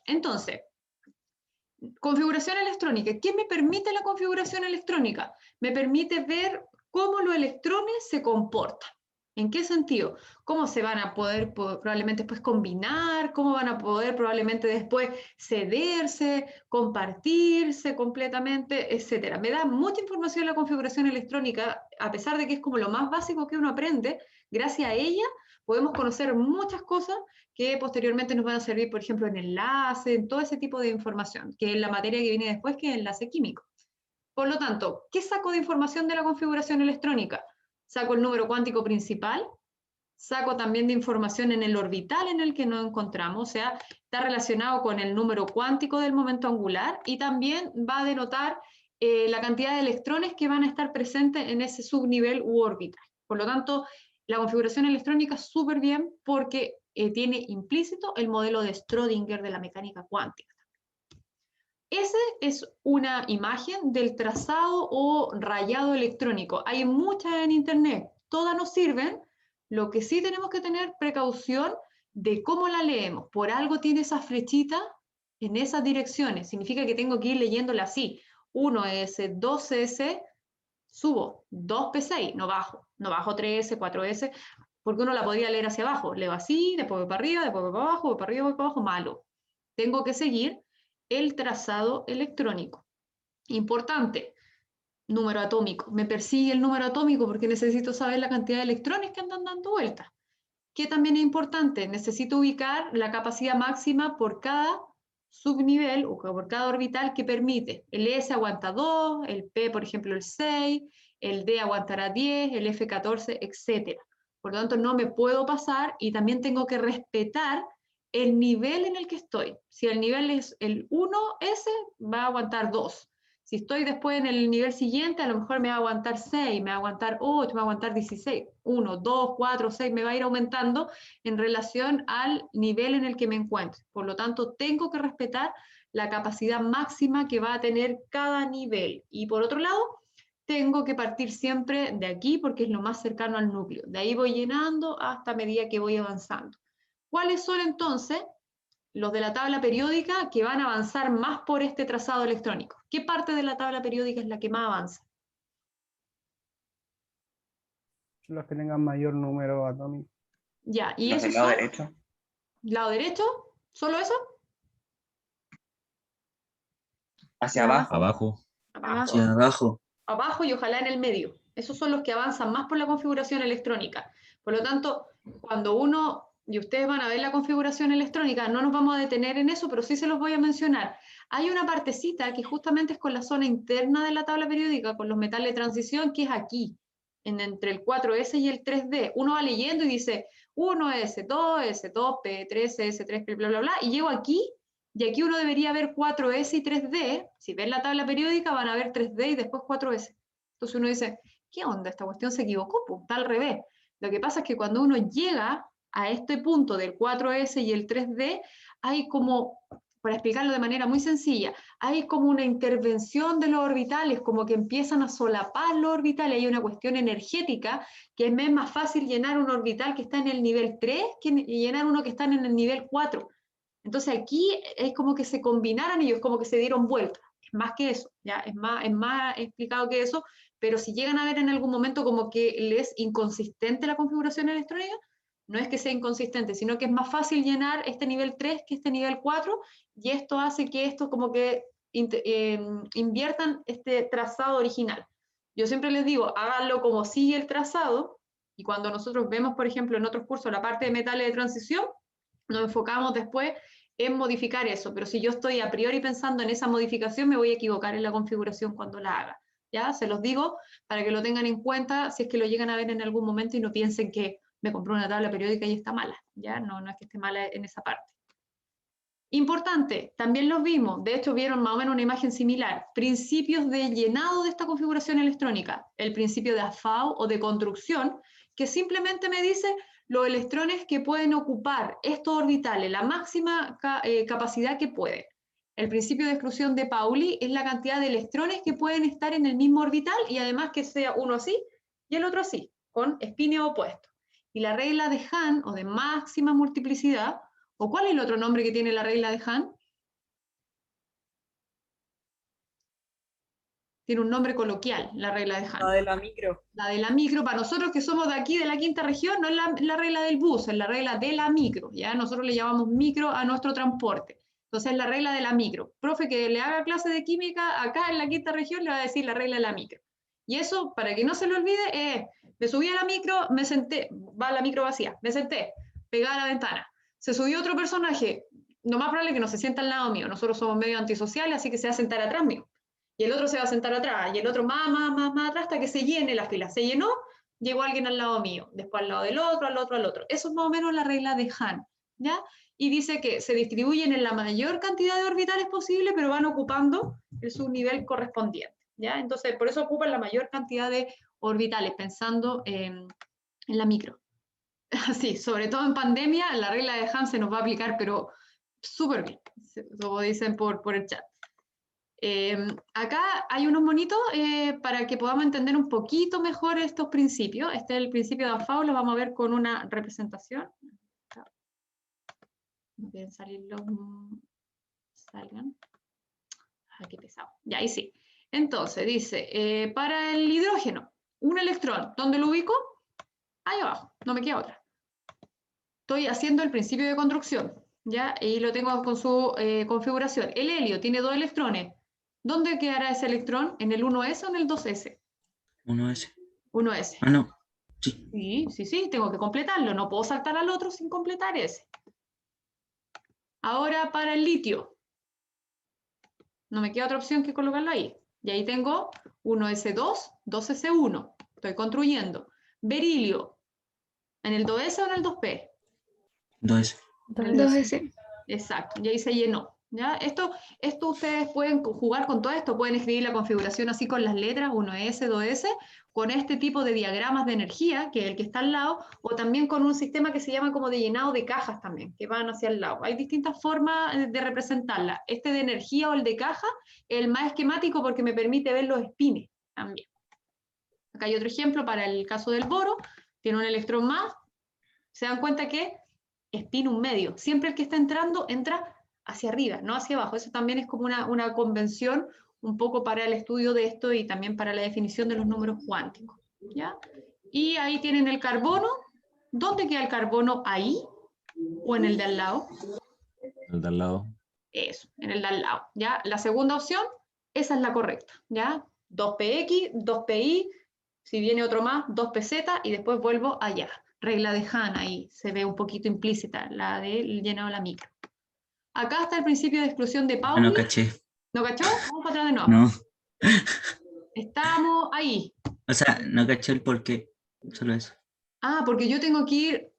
Entonces, configuración electrónica. ¿Qué me permite la configuración electrónica? Me permite ver cómo los electrones se comportan. ¿En qué sentido? ¿Cómo se van a poder probablemente después combinar? ¿Cómo van a poder probablemente después cederse, compartirse completamente, etcétera? Me da mucha información la configuración electrónica, a pesar de que es como lo más básico que uno aprende. Gracias a ella podemos conocer muchas cosas que posteriormente nos van a servir, por ejemplo, en enlace, en todo ese tipo de información, que es la materia que viene después, que es enlace químico. Por lo tanto, ¿qué saco de información de la configuración electrónica? Saco el número cuántico principal, saco también de información en el orbital en el que nos encontramos, o sea, está relacionado con el número cuántico del momento angular y también va a denotar la cantidad de electrones que van a estar presentes en ese subnivel u orbital. Por lo tanto, la configuración electrónica es súper bien porque tiene implícito el modelo de Schrödinger de la mecánica cuántica. Esa es una imagen del trazado o rayado electrónico. Hay muchas en internet, todas nos sirven. Lo que sí tenemos que tener precaución de cómo la leemos. Por algo tiene esa flechita en esas direcciones. Significa que tengo que ir leyéndola así. 1S, 2S, subo 2P6, no bajo. No bajo 3S, 4S, porque uno la podría leer hacia abajo. Leo así, después voy para arriba, después voy para abajo, voy para arriba, voy para abajo, malo. Tengo que seguir el trazado electrónico. Importante, número atómico. Me persigue el número atómico porque necesito saber la cantidad de electrones que andan dando vueltas. ¿Qué también es importante? Necesito ubicar la capacidad máxima por cada subnivel o por cada orbital que permite. El S aguanta 2, el P, por ejemplo, el 6, el D aguantará 10, el F14, etc. Por lo tanto, no me puedo pasar y también tengo que respetar el nivel en el que estoy. Si el nivel es el 1S, va a aguantar 2. Si estoy después en el nivel siguiente, a lo mejor me va a aguantar 6, me va a aguantar 8, me va a aguantar 16. 1, 2, 4, 6, me va a ir aumentando en relación al nivel en el que me encuentro. Por lo tanto, tengo que respetar la capacidad máxima que va a tener cada nivel. Y por otro lado, tengo que partir siempre de aquí porque es lo más cercano al núcleo. De ahí voy llenando hasta medida que voy avanzando. ¿Cuáles son entonces los de la tabla periódica que van a avanzar más por este trazado electrónico? ¿Qué parte de la tabla periódica es la que más avanza? Los que tengan mayor número atómico. Ya, y ¿Los del esos lado son, derecho? lado derecho, ¿solo eso? Hacia Nada más. abajo. Abajo. Abajo. Hacia abajo. Abajo y ojalá en el medio. Esos son los que avanzan más por la configuración electrónica. Por lo tanto, cuando uno, y ustedes van a ver la configuración electrónica, no nos vamos a detener en eso, pero sí se los voy a mencionar. Hay una partecita que justamente es con la zona interna de la tabla periódica, con los metales de transición, que es aquí, entre el 4S y el 3D. Uno va leyendo y dice 1S, 2S, 2P, 3S, 3P, bla, bla, bla, y llego aquí y aquí uno debería ver 4S y 3D. Si ven la tabla periódica van a ver 3D y después 4S. Entonces uno dice, ¿qué onda? Esta cuestión se equivocó, pues, está al revés. Lo que pasa es que cuando uno llega a este punto del 4S y el 3D, hay como, para explicarlo de manera muy sencilla, hay como una intervención de los orbitales, como que empiezan a solapar los orbitales, hay una cuestión energética que es más fácil llenar un orbital que está en el nivel 3 que llenar uno que está en el nivel 4. Entonces aquí es como que se combinaran ellos, como que se dieron vuelta. Es más que eso, ya es más explicado que eso, pero si llegan a ver en algún momento como que les es inconsistente la configuración electrónica, no es que sea inconsistente, sino que es más fácil llenar este nivel 3 que este nivel 4, y esto hace que esto como que inviertan este trazado original. Yo siempre les digo, háganlo como sigue el trazado, y cuando nosotros vemos, por ejemplo, en otros cursos la parte de metales de transición, nos enfocamos después en modificar eso, pero si yo estoy a priori pensando en esa modificación, me voy a equivocar en la configuración cuando la haga. ¿Ya? Se los digo para que lo tengan en cuenta si es que lo llegan a ver en algún momento y no piensen que me compré una tabla periódica y está mala. ¿Ya? No, no es que esté mala en esa parte. Importante, también los vimos, de hecho vieron más o menos una imagen similar, principios de llenado de esta configuración electrónica, el principio de AFAO o de construcción, que simplemente me dice los electrones que pueden ocupar estos orbitales, la máxima capacidad que pueden. El principio de exclusión de Pauli es la cantidad de electrones que pueden estar en el mismo orbital y además que sea uno así y el otro así, con espines opuestos. Y la regla de Hahn o de máxima multiplicidad, ¿o cuál es el otro nombre que tiene la regla de Hahn? tiene un nombre coloquial, la regla de Hahn. La de la micro. La de la micro, para nosotros que somos de aquí, de la quinta región, no es la regla del bus, es la regla de la micro, ¿ya? Nosotros le llamamos micro a nuestro transporte. Entonces, la regla de la micro. Profe que le haga clase de química acá en la quinta región le va a decir la regla de la micro. Y eso, para que no se lo olvide, me subí a la micro, me senté, va la micro vacía, me senté, pegada a la ventana. Se subió otro personaje, lo más probable es que no se sienta al lado mío, nosotros somos medio antisociales, así que se va a sentar atrás mío. Y el otro se va a sentar atrás, y el otro más atrás hasta que se llene la fila. Se llenó, llegó alguien al lado mío, después al lado del otro, al otro, al otro. Eso es más o menos la regla de Hahn, ¿ya? Y dice que se distribuyen en la mayor cantidad de orbitales posible, pero van ocupando el subnivel correspondiente, ¿ya? Entonces, por eso ocupan la mayor cantidad de orbitales, pensando en la micro. Sí, sobre todo en pandemia, la regla de Hahn se nos va a aplicar, pero súper bien, como dicen por el chat. Acá hay unos monitos para que podamos entender un poquito mejor estos principios. Este es el principio de Anfao, lo vamos a ver con una representación. No quieren salir los... Salgan. Ah, qué pesado. Ya, ahí sí. Entonces, dice, para el hidrógeno, un electrón, ¿dónde lo ubico? Ahí abajo, no me queda otra. Estoy haciendo el principio de construcción, ¿ya? Y lo tengo con su configuración. El helio tiene 2 electrones. ¿Dónde quedará ese electrón? ¿En el 1s o en el 2s? 1S. 1s. Ah, no. Sí. Sí, tengo que completarlo. No puedo saltar al otro sin completar ese. Ahora para el litio. No me queda otra opción que colocarlo ahí. Y ahí tengo 1s2, 2s1. Estoy construyendo. Berilio. ¿En el 2s o en el 2p? 2S. 2S. Exacto, y ahí se llenó. ¿Ya? Esto ustedes pueden jugar con todo esto, pueden escribir la configuración así con las letras 1S, 2S, con este tipo de diagramas de energía, que es el que está al lado, o también con un sistema que se llama como de llenado de cajas también, que van hacia el lado. Hay distintas formas de representarla. Este de energía o el de caja, el más esquemático porque me permite ver los espines también. Acá hay otro ejemplo para el caso del boro, tiene un electrón más, se dan cuenta que spin un medio, siempre el que está entrando entra hacia arriba, no hacia abajo. Eso también es como una convención un poco para el estudio de esto y también para la definición de los números cuánticos, ¿ya? Y ahí tienen el carbono. ¿Dónde queda el carbono? ¿Ahí o en el de al lado? El de al lado. Eso, en el de al lado, ¿ya? La segunda opción, esa es la correcta, ¿ya? 2px, 2pi, si viene otro más, 2pz y después vuelvo allá. Regla de Hahn, ahí se ve un poquito implícita, la del llenado de la micro. Acá está el principio de exclusión de Ah, Pauli. no caché. ¿No cachó? Vamos para atrás de nuevo. No. Estamos ahí. O sea, no caché el por qué. Solo eso. Ah, porque yo tengo que ir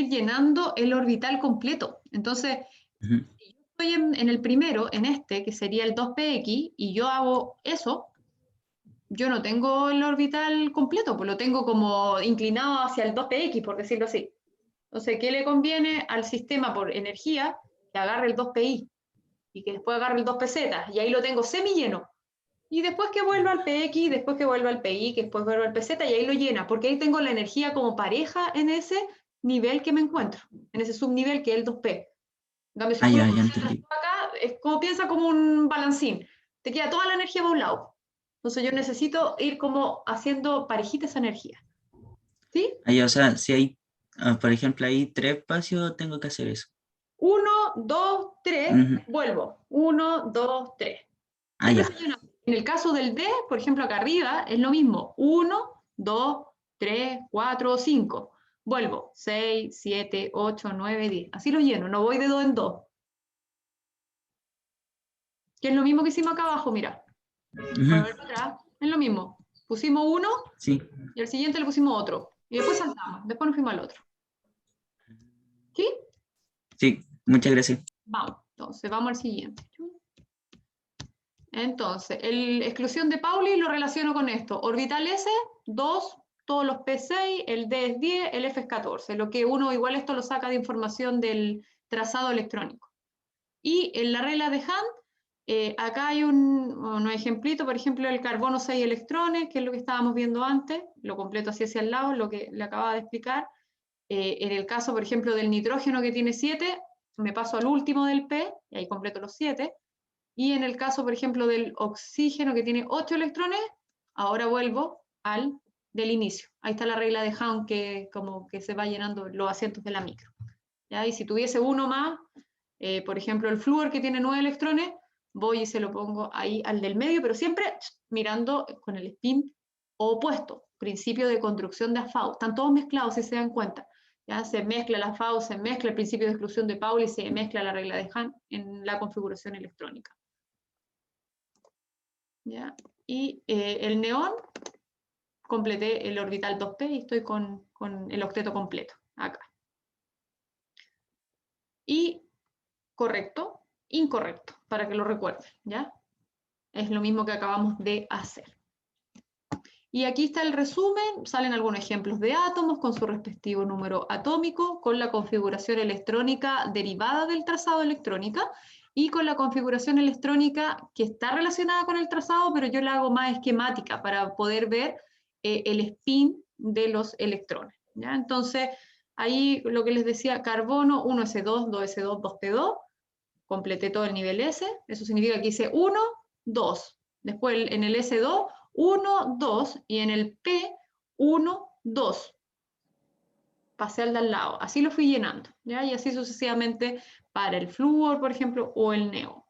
llenando el orbital completo. Entonces, Ujú. si yo estoy en el primero, en este, que sería el 2px, y yo hago eso, yo no tengo el orbital completo, pues lo tengo como inclinado hacia el 2px, por decirlo así. Entonces, ¿qué le conviene al sistema por energía? Que agarre el 2pi y que después agarre el 2pz, y ahí lo tengo semi lleno. Y después que vuelva al px, después que vuelva al pi, que después vuelva al pz, y ahí lo llena, porque ahí tengo la energía como pareja en ese nivel que me encuentro, en ese subnivel que es el 2p. En cambio, si Ah, tú ya, lo ya concentras entendí. todo acá, es como piensa como un balancín. Te queda toda la energía para un lado. Entonces yo necesito ir como haciendo parejita esa energía. ¿Sí? Ah, ya, o sea, si hay, por ejemplo, hay 3 espacios, tengo que hacer eso. 1, 2, 3, Ujú. vuelvo. 1, 2, 3. Ah, Siempre ya. se llena. En el caso del D, por ejemplo, acá arriba, es lo mismo. 1, 2, 3, 4, 5. Vuelvo. 6, 7, 8, 9, 10. Así lo lleno. No voy de 2 en 2. Que es lo mismo que hicimos acá abajo, mira. Voy a Ujú. ver para atrás. Es lo mismo. Pusimos uno Sí. y al siguiente le pusimos otro. Y después saltamos. Después nos fuimos al otro. ¿Sí? Sí, muchas gracias. Vamos. Entonces, vamos al siguiente. Entonces, exclusión de Pauli lo relaciono con esto. Orbital S, 2, todos los P6, el D es 10, el F es 14. Lo que uno igual esto lo saca de información del trazado electrónico. Y en la regla de Hahn, acá hay un ejemplito, por ejemplo, el carbono 6 electrones, que es lo que estábamos viendo antes. Lo completo así hacia el lado, lo que le acababa de explicar. En el caso, por ejemplo, del nitrógeno que tiene 7, me paso al último del P, y ahí completo los 7. Y en el caso, por ejemplo, del oxígeno que tiene 8 electrones, ahora vuelvo al del inicio. Ahí está la regla de Hahn que como que se va llenando los asientos de la micro. ¿Ya? Y si tuviese uno más, por ejemplo, el flúor que tiene 9 electrones, voy y se lo pongo ahí al del medio, pero siempre mirando con el spin opuesto, principio de construcción de AFAU. Están todos mezclados, si se dan cuenta. ¿Ya? Se mezcla la AFAU, se mezcla el principio de exclusión de Pauli y se mezcla la regla de Hahn en la configuración electrónica. ¿Ya? Y el neón, completé el orbital 2p y estoy con el octeto completo, acá. Y correcto, incorrecto, para que lo recuerden, ¿ya? Es lo mismo que acabamos de hacer. Y aquí está el resumen, salen algunos ejemplos de átomos con su respectivo número atómico, con la configuración electrónica derivada del trazado electrónica y con la configuración electrónica que está relacionada con el trazado, pero yo la hago más esquemática para poder ver el spin de los electrones, ¿ya? Entonces, ahí lo que les decía, carbono, 1s2, 2s2, 2p2, completé todo el nivel S, eso significa que hice 1, 2, después en el S2, 1, 2, y en el P, 1, 2. Pasé al de al lado, así lo fui llenando, ¿ya? Y así sucesivamente para el flúor, por ejemplo, o el neo.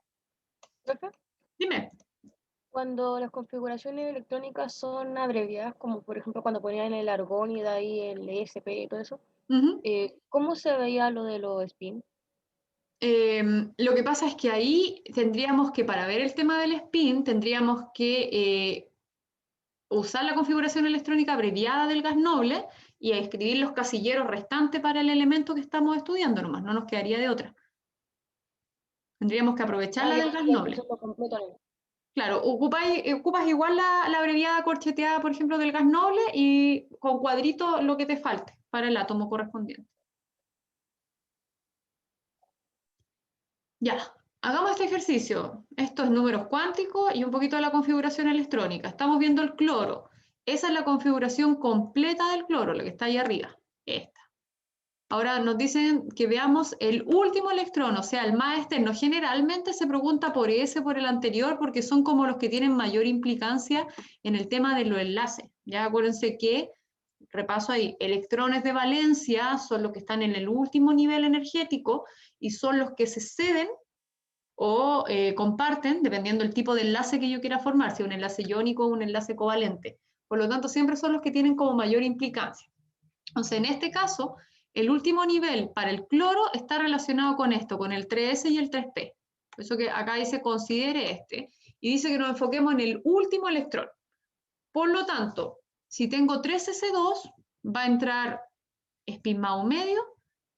¿Profe? Dime. Cuando las configuraciones electrónicas son abreviadas, como por ejemplo cuando ponían el argón y de ahí el ESP y todo eso, ¿cómo se veía lo de los spin? Lo que pasa es que ahí tendríamos que, para ver el tema del spin, tendríamos que usar la configuración electrónica abreviada del gas noble y escribir los casilleros restantes para el elemento que estamos estudiando nomás, no nos quedaría de otra. Tendríamos que aprovechar la del gas noble. Claro, ocupas igual la abreviada corcheteada, por ejemplo, del gas noble y con cuadrito lo que te falte para el átomo correspondiente. Ya, hagamos este ejercicio. Esto es números cuánticos y un poquito de la configuración electrónica. Estamos viendo el cloro. Esa es la configuración completa del cloro, la que está ahí arriba. Esta. Ahora nos dicen que veamos el último electrón, o sea, el más externo. Generalmente se pregunta por ese, por el anterior, porque son como los que tienen mayor implicancia en el tema de los enlaces. Ya acuérdense que, repaso ahí, electrones de valencia son los que están en el último nivel energético y son los que se ceden o comparten, dependiendo del tipo de enlace que yo quiera formar, si un enlace iónico o un enlace covalente. Por lo tanto, siempre son los que tienen como mayor implicancia. Entonces, en este caso, el último nivel para el cloro está relacionado con esto, con el 3S y el 3P. Por eso que acá dice considere este. Y dice que nos enfoquemos en el último electrón. Por lo tanto, si tengo 3S2, va a entrar spin más un medio,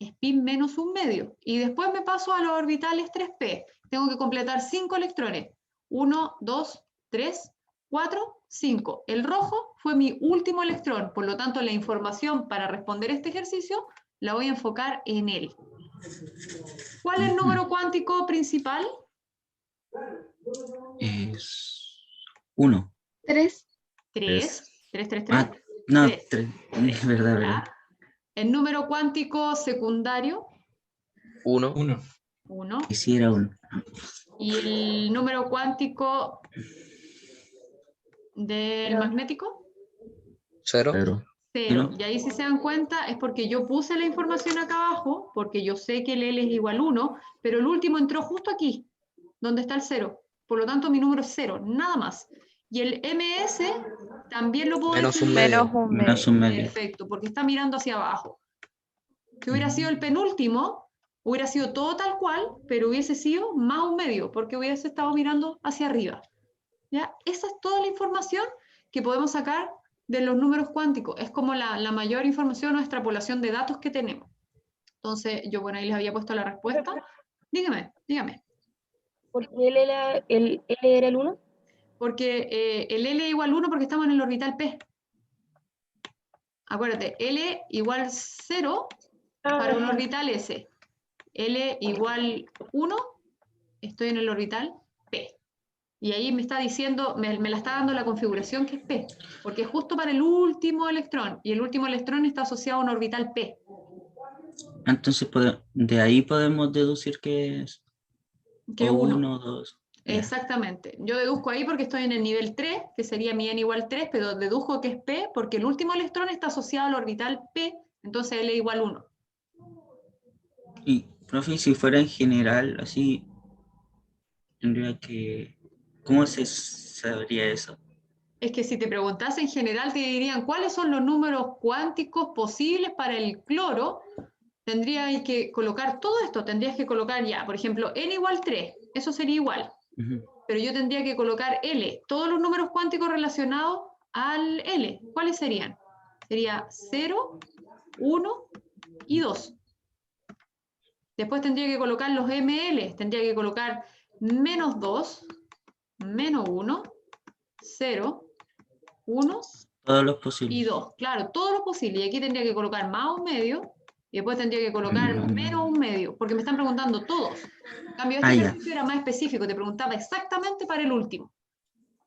spin menos un medio. Y después me paso a los orbitales 3P. Tengo que completar 5 electrones. 1, 2, 3, 4, 5. El rojo fue mi último electrón. Por lo tanto, la información para responder este ejercicio la voy a enfocar en él. ¿Cuál es el número cuántico principal? Es 1. 3. 3. 3, 3, 3. Ah, no, 3. 3. Es verdad, verdad. ¿Ya? El número cuántico secundario. 1. 1. Y sí era 1. Y el número cuántico del magnético. 0. 0. 0. Y ahí si se dan cuenta es porque yo puse la información acá abajo, porque yo sé que el L es igual a 1, pero el último entró justo aquí, donde está el 0. Por lo tanto, mi número es 0, nada más. Y el MS también lo puedo Menos decir un medio. Menos un medio. perfecto, porque está mirando hacia abajo. Si hubiera sido el penúltimo, hubiera sido todo tal cual, pero hubiese sido más un medio, porque hubiese estado mirando hacia arriba. ¿Ya? Esa es toda la información que podemos sacar de los números cuánticos. Es como la mayor información o extrapolación de datos que tenemos. Entonces, yo bueno, ahí les había puesto la respuesta. Dígame. ¿Por qué el L era el 1? Porque el L es igual 1 porque estamos en el orbital P. Acuérdate, L igual 0 para un orbital S. L igual 1, estoy en el orbital P. Y ahí me está diciendo, me la está dando la configuración que es P, porque es justo para el último electrón, y el último electrón está asociado a un orbital P. Entonces, de ahí podemos deducir que es Que o 1. 1 o 2. Exactamente. Yo deduzco ahí porque estoy en el nivel 3, que sería mi n igual 3, pero deduzco que es P porque el último electrón está asociado al orbital P, entonces L igual 1. Y, profe, si fuera en general, así, tendría que... ¿Cómo se sabría eso? Es que si te preguntas en general te dirían cuáles son los números cuánticos posibles para el cloro, tendrías que colocar todo esto, tendrías que colocar ya, por ejemplo, n igual 3, eso sería igual, pero yo tendría que colocar L, todos los números cuánticos relacionados al L, ¿cuáles serían? Sería 0, 1 y 2. Después tendría que colocar los ML, tendría que colocar menos 2, menos 1, 0, 1 Todos los posibles. y 2. Claro, todo lo posible. Y aquí tendría que colocar más un medio, y después tendría que colocar menos un medio, porque me están preguntando todos. En cambio, este Ya. ejercicio era más específico, te preguntaba exactamente para el último.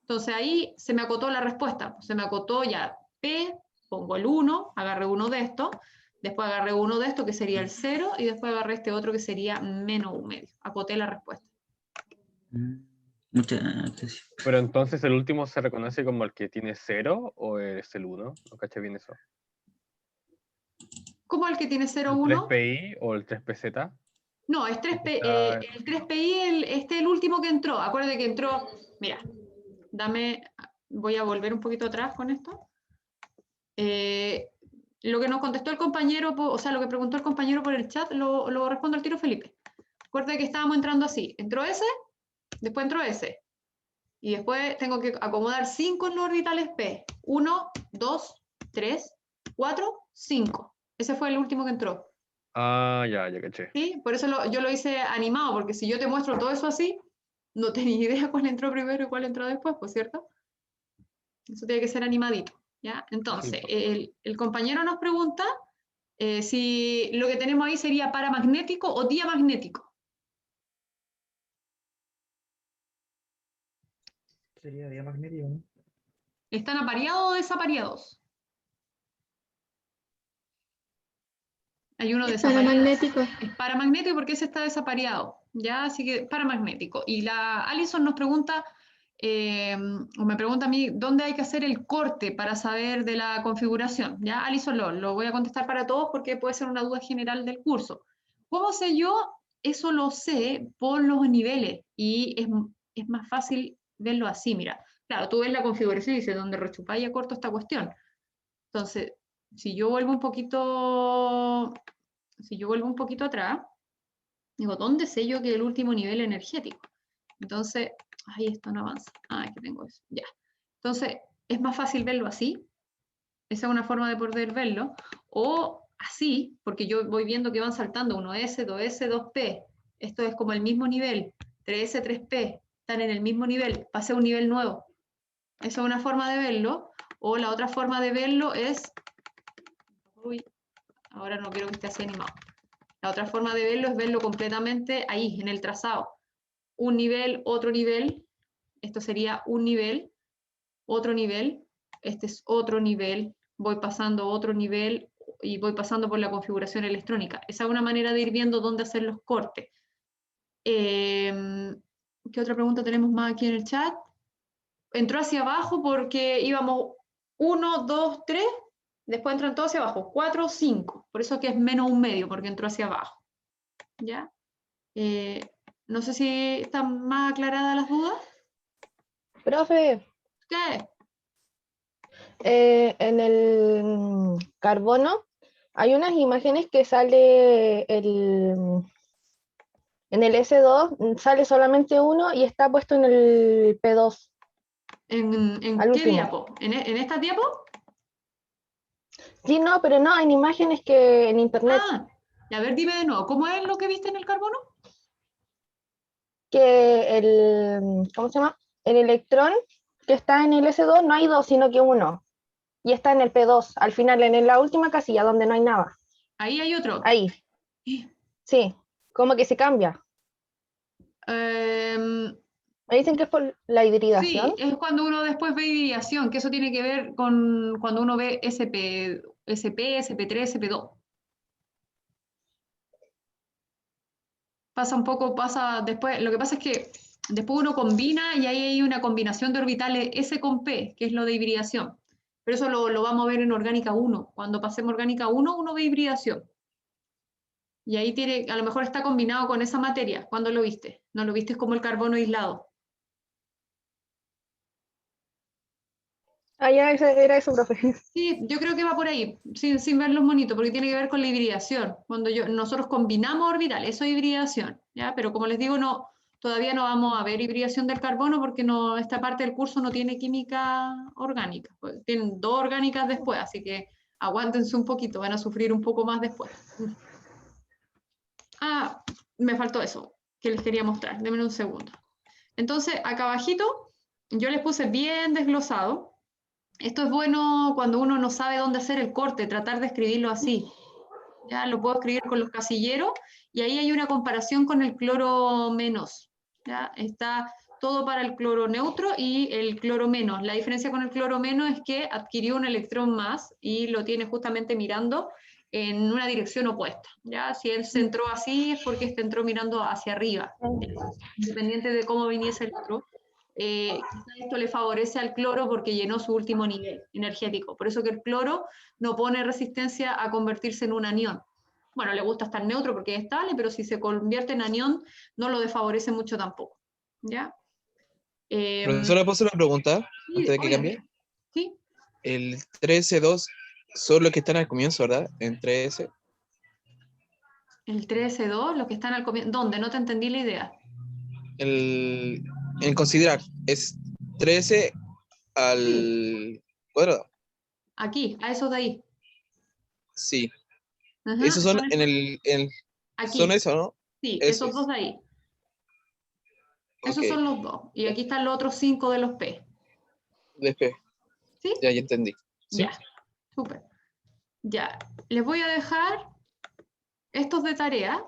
Entonces ahí se me acotó la respuesta. Se me acotó ya P, pongo el 1, agarré uno de estos, después agarré uno de estos que sería el 0, y después agarré este otro que sería menos un medio. Acoté la respuesta. Muchas gracias. Pero entonces el último se reconoce como el que tiene 0 o es el 1. No caché bien eso. ¿Cómo el que tiene 0, ¿El 1? 3PI o el 3PZ? No, es 3P, Está- el 3PI, este es el último que entró. Acuérdate que entró, mira, voy a volver un poquito atrás con esto. Lo que nos contestó el compañero, o sea, lo que preguntó el compañero por el chat, lo respondo al tiro Felipe. Acuérdate que estábamos entrando así. Entró ese, después entró ese. Y después tengo que acomodar 5 en los orbitales P. 1, 2, 3, 4, 5. Ese fue el último que entró. Ah, ya caché. ¿Sí? Por eso yo lo hice animado, porque si yo te muestro todo eso así, no tenía idea cuál entró primero y cuál entró después, ¿por cierto? Eso tiene que ser animadito, ¿ya? Entonces, el compañero nos pregunta si lo que tenemos ahí sería paramagnético o diamagnético. Sería diamagnético, ¿no? ¿Están apareados o desapareados? Hay uno desapareado. Paramagnético. Es paramagnético porque ese está desapareado, ¿ya? Así que paramagnético. Y la Alison nos pregunta, o me pregunta a mí, ¿dónde hay que hacer el corte para saber de la configuración? ¿Ya? Alison, lo voy a contestar para todos porque puede ser una duda general del curso. ¿Cómo sé yo? Eso lo sé por los niveles y es más fácil verlo así, mira. Claro, tú ves la configuración y dices, ¿dónde rechupáis corto esta cuestión? Entonces, si yo vuelvo un poquito atrás, digo, ¿dónde sé yo que el último nivel energético? Entonces, ahí esto no avanza. Que tengo eso, ya. Entonces, es más fácil verlo así. Esa es una forma de poder verlo. O así, porque yo voy viendo que van saltando 1S, 2S, 2P. Esto es como el mismo nivel. 3S, 3P. Están en el mismo nivel. Pasé a un nivel nuevo. Esa es una forma de verlo. O la otra forma de verlo es... Uy, ahora no quiero que esté así animado. La otra forma de verlo es verlo completamente ahí, en el trazado. Un nivel, otro nivel. Esto sería un nivel, otro nivel. Este es otro nivel. Voy pasando otro nivel y voy pasando por la configuración electrónica. Esa es una manera de ir viendo dónde hacer los cortes. ¿Qué otra pregunta tenemos más aquí en el chat? Entró hacia abajo porque íbamos 1, 2, 3. Después entran todos hacia abajo, 4, 5. Por eso que es menos un medio, porque entró hacia abajo. ¿Ya? No sé si están más aclaradas las dudas. Profe, ¿Qué? en el carbono hay unas imágenes que sale en el S2, sale solamente uno y está puesto en el P2. ¿En Al qué último. diapo? ¿En esta diapo? Sí, no, pero no, en imágenes que en internet, A ver, dime de nuevo, ¿cómo es lo que viste en el carbono? que ¿cómo se llama? El electrón que está en el S2 no hay dos, sino que uno. Y está en el P2, al final, en la última casilla, donde no hay nada. Ahí hay otro. Ahí. Sí, como que se cambia. Me dicen que es por la hibridación. Sí, es cuando uno después ve hibridación, que eso tiene que ver con cuando uno ve SP, SP3, SP2. Pasa un poco, pasa después. Lo que pasa es que Después uno combina y ahí hay una combinación de orbitales S con P, que es lo de hibridación. Pero eso lo vamos a ver en orgánica 1. Cuando pasemos orgánica 1, uno ve hibridación. Y ahí tiene, a lo mejor está combinado con esa materia. ¿Cuándo lo viste? No lo viste como el carbono aislado. Ah, ya, era eso, profe. Sí, yo creo que va por ahí, sin ver los monitos, porque tiene que ver con la hibridación. Cuando nosotros combinamos orbitales, eso es hibridación, ¿ya? Pero como les digo, no, todavía no vamos a ver hibridación del carbono porque no, esta parte del curso no tiene química orgánica. Pues, tienen 2 orgánicas después, así que aguántense un poquito, van a sufrir un poco más después. Ah, me faltó eso, que les quería mostrar. Denme un segundo. Entonces, acá abajito, yo les puse bien desglosado. Esto es bueno cuando uno no sabe dónde hacer el corte, tratar de escribirlo así. Ya lo puedo escribir con los casilleros y ahí hay una comparación con el cloro menos. ¿Ya? Está todo para el cloro neutro y el cloro menos. La diferencia con el cloro menos es que adquirió un electrón más y lo tiene justamente mirando en una dirección opuesta. ¿Ya? Si él se entró así es porque este entró mirando hacia arriba, ¿ya? Independiente de cómo viniese el otro. Quizás esto le favorece al cloro porque llenó su último nivel energético. Por eso que el cloro no pone resistencia a convertirse en un anión. Bueno, le gusta estar neutro porque es estable, pero si se convierte en anión, no lo desfavorece mucho tampoco. ¿Ya? Profesora, ¿puedo hacer una pregunta Sí, antes de que obvio. cambie? Sí, El 3S2 son los que están al comienzo, ¿verdad? En 3S. el 3S2, los que están al comienzo. ¿Dónde? No te entendí la idea. En considerar, es 13 al cuadrado. Aquí, a esos de ahí. Sí. Ajá, Esos son son son aquí. eso, ¿no? Sí, Eso esos dos es. de ahí. Esos Ok. son los 2. Y aquí están los otros 5 de los P. Después, ¿Sí? ya entendí. ¿Sí? Ya, súper. Ya, les voy a dejar estos de tarea.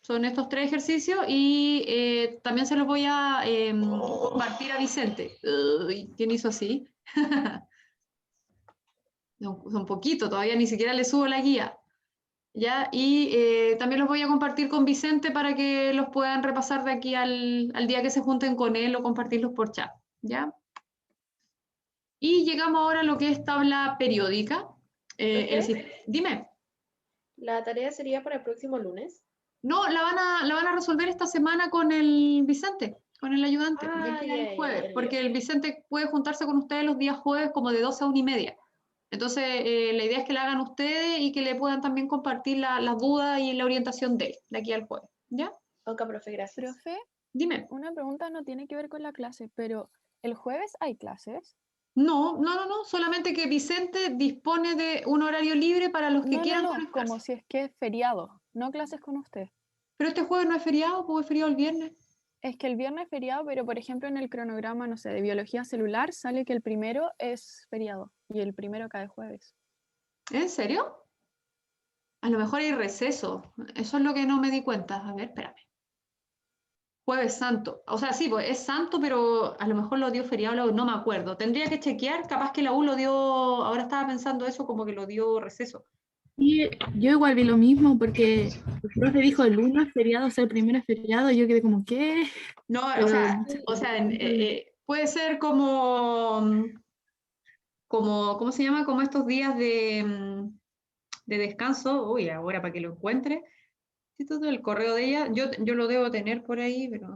Son estos 3 ejercicios y también se los voy a compartir a Vicente. Uy, ¿quién hizo así? Un poquito, todavía ni siquiera le subo la guía. ¿Ya? Y también los voy a compartir con Vicente para que los puedan repasar de aquí al día que se junten con él o compartirlos por chat. ¿Ya? Y llegamos ahora a lo que es tabla periódica. Dime. ¿La tarea sería para el próximo lunes? No, la van a resolver esta semana con el Vicente, con el ayudante, de Ah, aquí ya, al ya, jueves, ya, porque ya. el Vicente puede juntarse con ustedes los días jueves como de 12 a 1:30. Entonces, la idea es que la hagan ustedes y que le puedan también compartir las dudas y la orientación de él, de aquí al jueves. ¿Ya? Ok, profe, gracias. Profe, Dime. una pregunta no tiene que ver con la clase, pero ¿el jueves hay clases? No, solamente que Vicente dispone de un horario libre para los que quieran conectarse. Como si es que es feriado, no clases con usted. Pero este jueves no es feriado, porque es feriado el viernes. Es que el viernes es feriado, pero por ejemplo en el cronograma, no sé, de biología celular sale que el primero es feriado y el primero cae jueves. ¿En serio? A lo mejor hay receso. Eso es lo que no me di cuenta. A ver, espérame. Jueves Santo. O sea, sí, pues es santo, pero a lo mejor lo dio feriado, no me acuerdo. Tendría que chequear, capaz que la U lo dio, ahora estaba pensando eso como que lo dio receso. Y yo igual vi lo mismo porque el profe dijo el 1 es feriado, o sea, el primero es feriado, y yo quedé como, ¿qué? No, Pero, o sea, puede ser como, ¿cómo se llama? Como estos días de descanso. Uy, ahora para que lo encuentre. Todo el correo de ella, yo lo debo tener por ahí, pero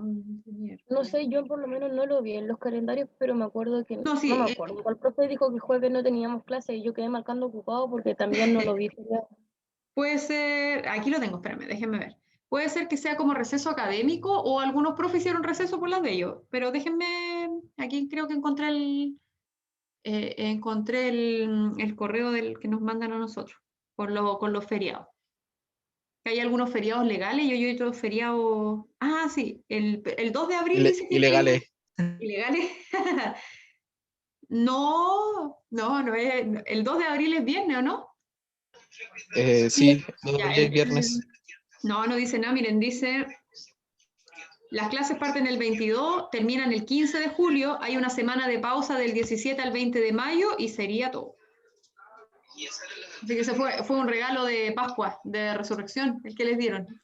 No sé, yo por lo menos no lo vi en los calendarios, pero me acuerdo que, no, sí, no me acuerdo, el profe dijo que jueves no teníamos clase y yo quedé marcando ocupado porque también no lo vi. puede ser, aquí lo tengo, espérame, déjenme ver. Puede ser que sea como receso académico o algunos profes hicieron receso por las de ellos, pero déjenme, aquí creo que encontré el correo del que nos mandan a nosotros con los feriados. Que hay algunos feriados legales y hay otros feriados. Ah, sí, el 2 de abril dice que Ilegales. ¿Ilegales? No es. El 2 de abril es viernes, ¿o no? Sí, Ya, el viernes. No dice nada, miren, dice. Las clases parten el 22, terminan el 15 de julio, hay una semana de pausa del 17 al 20 de mayo y sería todo. Así que ese fue un regalo de Pascua, de Resurrección, el que les dieron.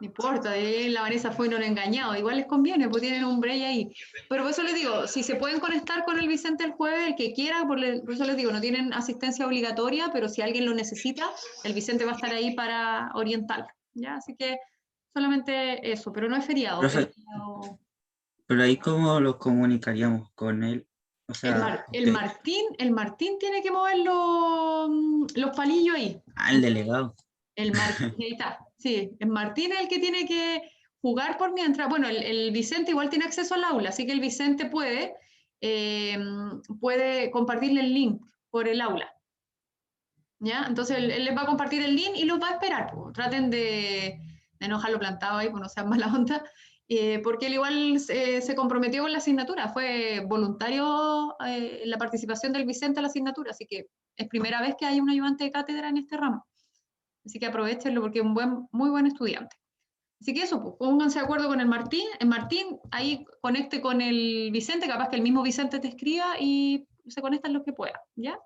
No importa, la Vanessa fue y no lo engañado, igual les conviene, pues tienen un break ahí. Pero por eso les digo, si se pueden conectar con el Vicente el jueves, el que quiera, por eso les digo, no tienen asistencia obligatoria, pero si alguien lo necesita, el Vicente va a estar ahí para orientar, ¿ya? Así que solamente eso, pero no es feriado. Profe, es feriado. pero ahí cómo los comunicaríamos con él. O sea, El Martín tiene que mover los palillos ahí. el delegado. El Martín, ahí está. Sí, el Martín es el que tiene que jugar por mientras. Bueno, el Vicente igual tiene acceso al aula, así que el Vicente puede compartirle el link por el aula. ¿Ya? Entonces él les va a compartir el link y los va a esperar. Pues. Traten de no dejarlo plantado ahí, pues no sean mala onda. Porque él igual se comprometió con la asignatura, fue voluntario la participación del Vicente a la asignatura, así que es primera vez que hay un ayudante de cátedra en este ramo. Así que aprovechenlo porque es un muy buen estudiante. Así que eso, pues, pónganse de acuerdo con el Martín. El Martín ahí conecte con el Vicente, capaz que el mismo Vicente te escriba y se conectan los que puedan, ¿ya?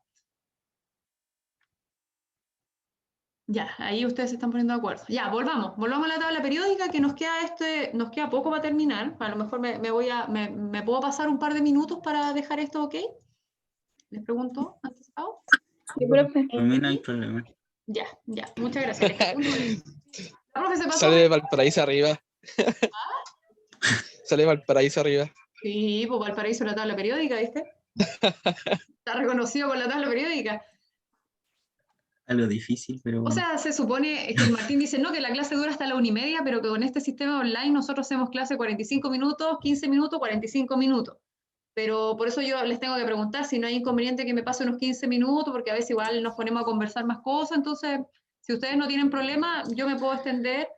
Ya, ahí ustedes se están poniendo de acuerdo. Ya, volvamos a la tabla periódica, que nos queda poco para terminar. A lo mejor me puedo pasar un par de minutos para dejar esto ok. ¿Les pregunto anticipado? Sí, profe. Por mí no hay problema. Ya, muchas gracias. La profe se pasó. Sale de Valparaíso arriba. Sale de Valparaíso arriba. Sí, pues Valparaíso la tabla periódica, ¿viste? Está reconocido con la tabla periódica. Algo difícil, pero O bueno. sea, se supone que el Martín dice, no, que la clase dura hasta la 1:30, pero que con este sistema online nosotros hacemos clase 45 minutos, 15 minutos, 45 minutos. Pero por eso yo les tengo que preguntar si no hay inconveniente que me pase unos 15 minutos, porque a veces igual nos ponemos a conversar más cosas, entonces, si ustedes no tienen problema, yo me puedo extender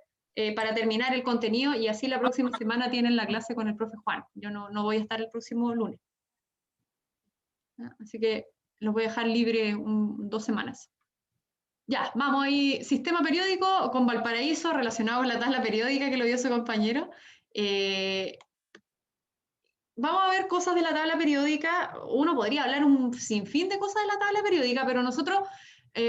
para terminar el contenido y así la próxima semana tienen la clase con el profe Juan. Yo no voy a estar el próximo lunes. Así que los voy a dejar libre 2 semanas. Ya, vamos ahí. Sistema periódico con Valparaíso relacionado con la tabla periódica que lo dio su compañero. Vamos a ver cosas de la tabla periódica. Uno podría hablar un sinfín de cosas de la tabla periódica, pero nosotros